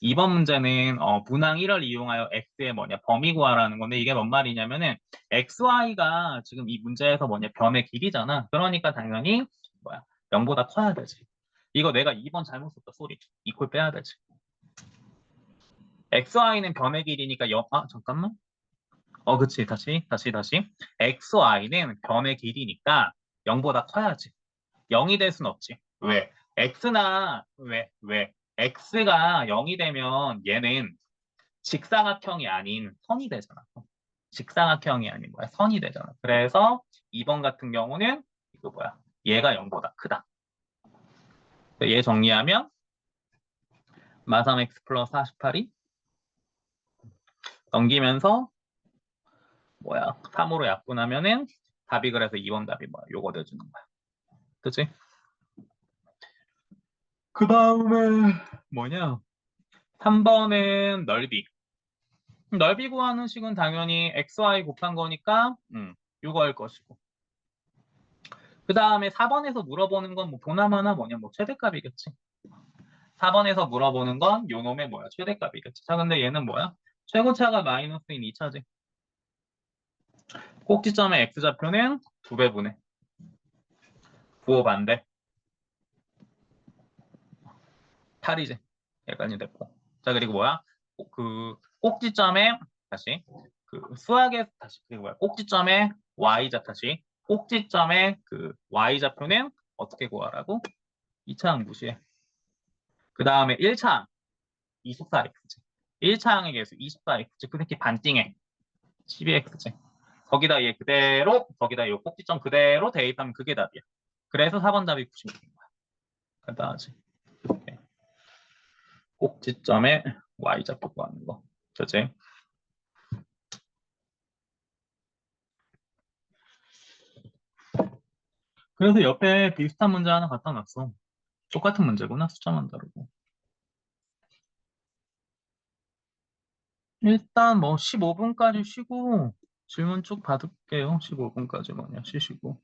2번 문제는 문항 1을 이용하여 x의 뭐냐 범위 구하라는 건데 이게 뭔 말이냐면은 xy가 지금 이 문제에서 뭐냐 변의 길이잖아. 그러니까 당연히 뭐야 0보다 커야 되지. 이거 내가 2번 잘못 썼다 소리. 이퀄 빼야 되지. xy는 변의 길이니까 잠깐만. 그치. 다시. xy는 변의 길이니까 0보다 커야지. 0이 될 순 없지. 왜? x가 0이 되면 얘는 직사각형이 아닌 선이 되잖아. 직사각형이 아닌 뭐야? 선이 되잖아. 그래서 2번 같은 경우는 이거 뭐야? 얘가 0보다 크다. 얘 정리하면 마삼 x 플러스 48이 넘기면서 뭐야? 3으로 약분하면은 답이 그래서 2번 답이 뭐야? 요거 돼주는 거야. 그치? 그 다음에 뭐냐? 3번은 넓이. 넓이 구하는 식은 당연히 xy 곱한 거니까 요거 할 것이고. 그 다음에 4번에서 물어보는 건 뭐 보나마나 뭐냐? 뭐 최대값이겠지. 4번에서 물어보는 건 요 놈의 뭐야? 최대값이겠지. 자, 근데 얘는 뭐야? 최고차가 마이너스인 2차지. 꼭지점의 x좌표는 2배분의 9호 반대 8이지. 여기까지 됐고. 자, 그리고 뭐야? 그 꼭지점에 다시 그 수학의 다시 그 뭐야? 꼭지점의 y좌 다시 꼭지점의 그 y좌표는 어떻게 구하라고? 2차항 무시해. 그 다음에 1차항 24x지. 1차항의 개수 24x지. 그 새끼 반띵해. 12x지. 거기다 얘 그대로 거기다 이 꼭지점 그대로 대입하면 그게 답이야. 그래서 4번 답이 96인 거야. 간단하지. 꼭지점에 y좌표 구하는 거. 그치? 그래서 옆에 비슷한 문제 하나 갖다 놨어. 똑같은 문제구나. 숫자만 다르고. 일단 뭐 15분까지 쉬고 질문 쭉 받을게요. 15분까지 뭐냐 쉬시고.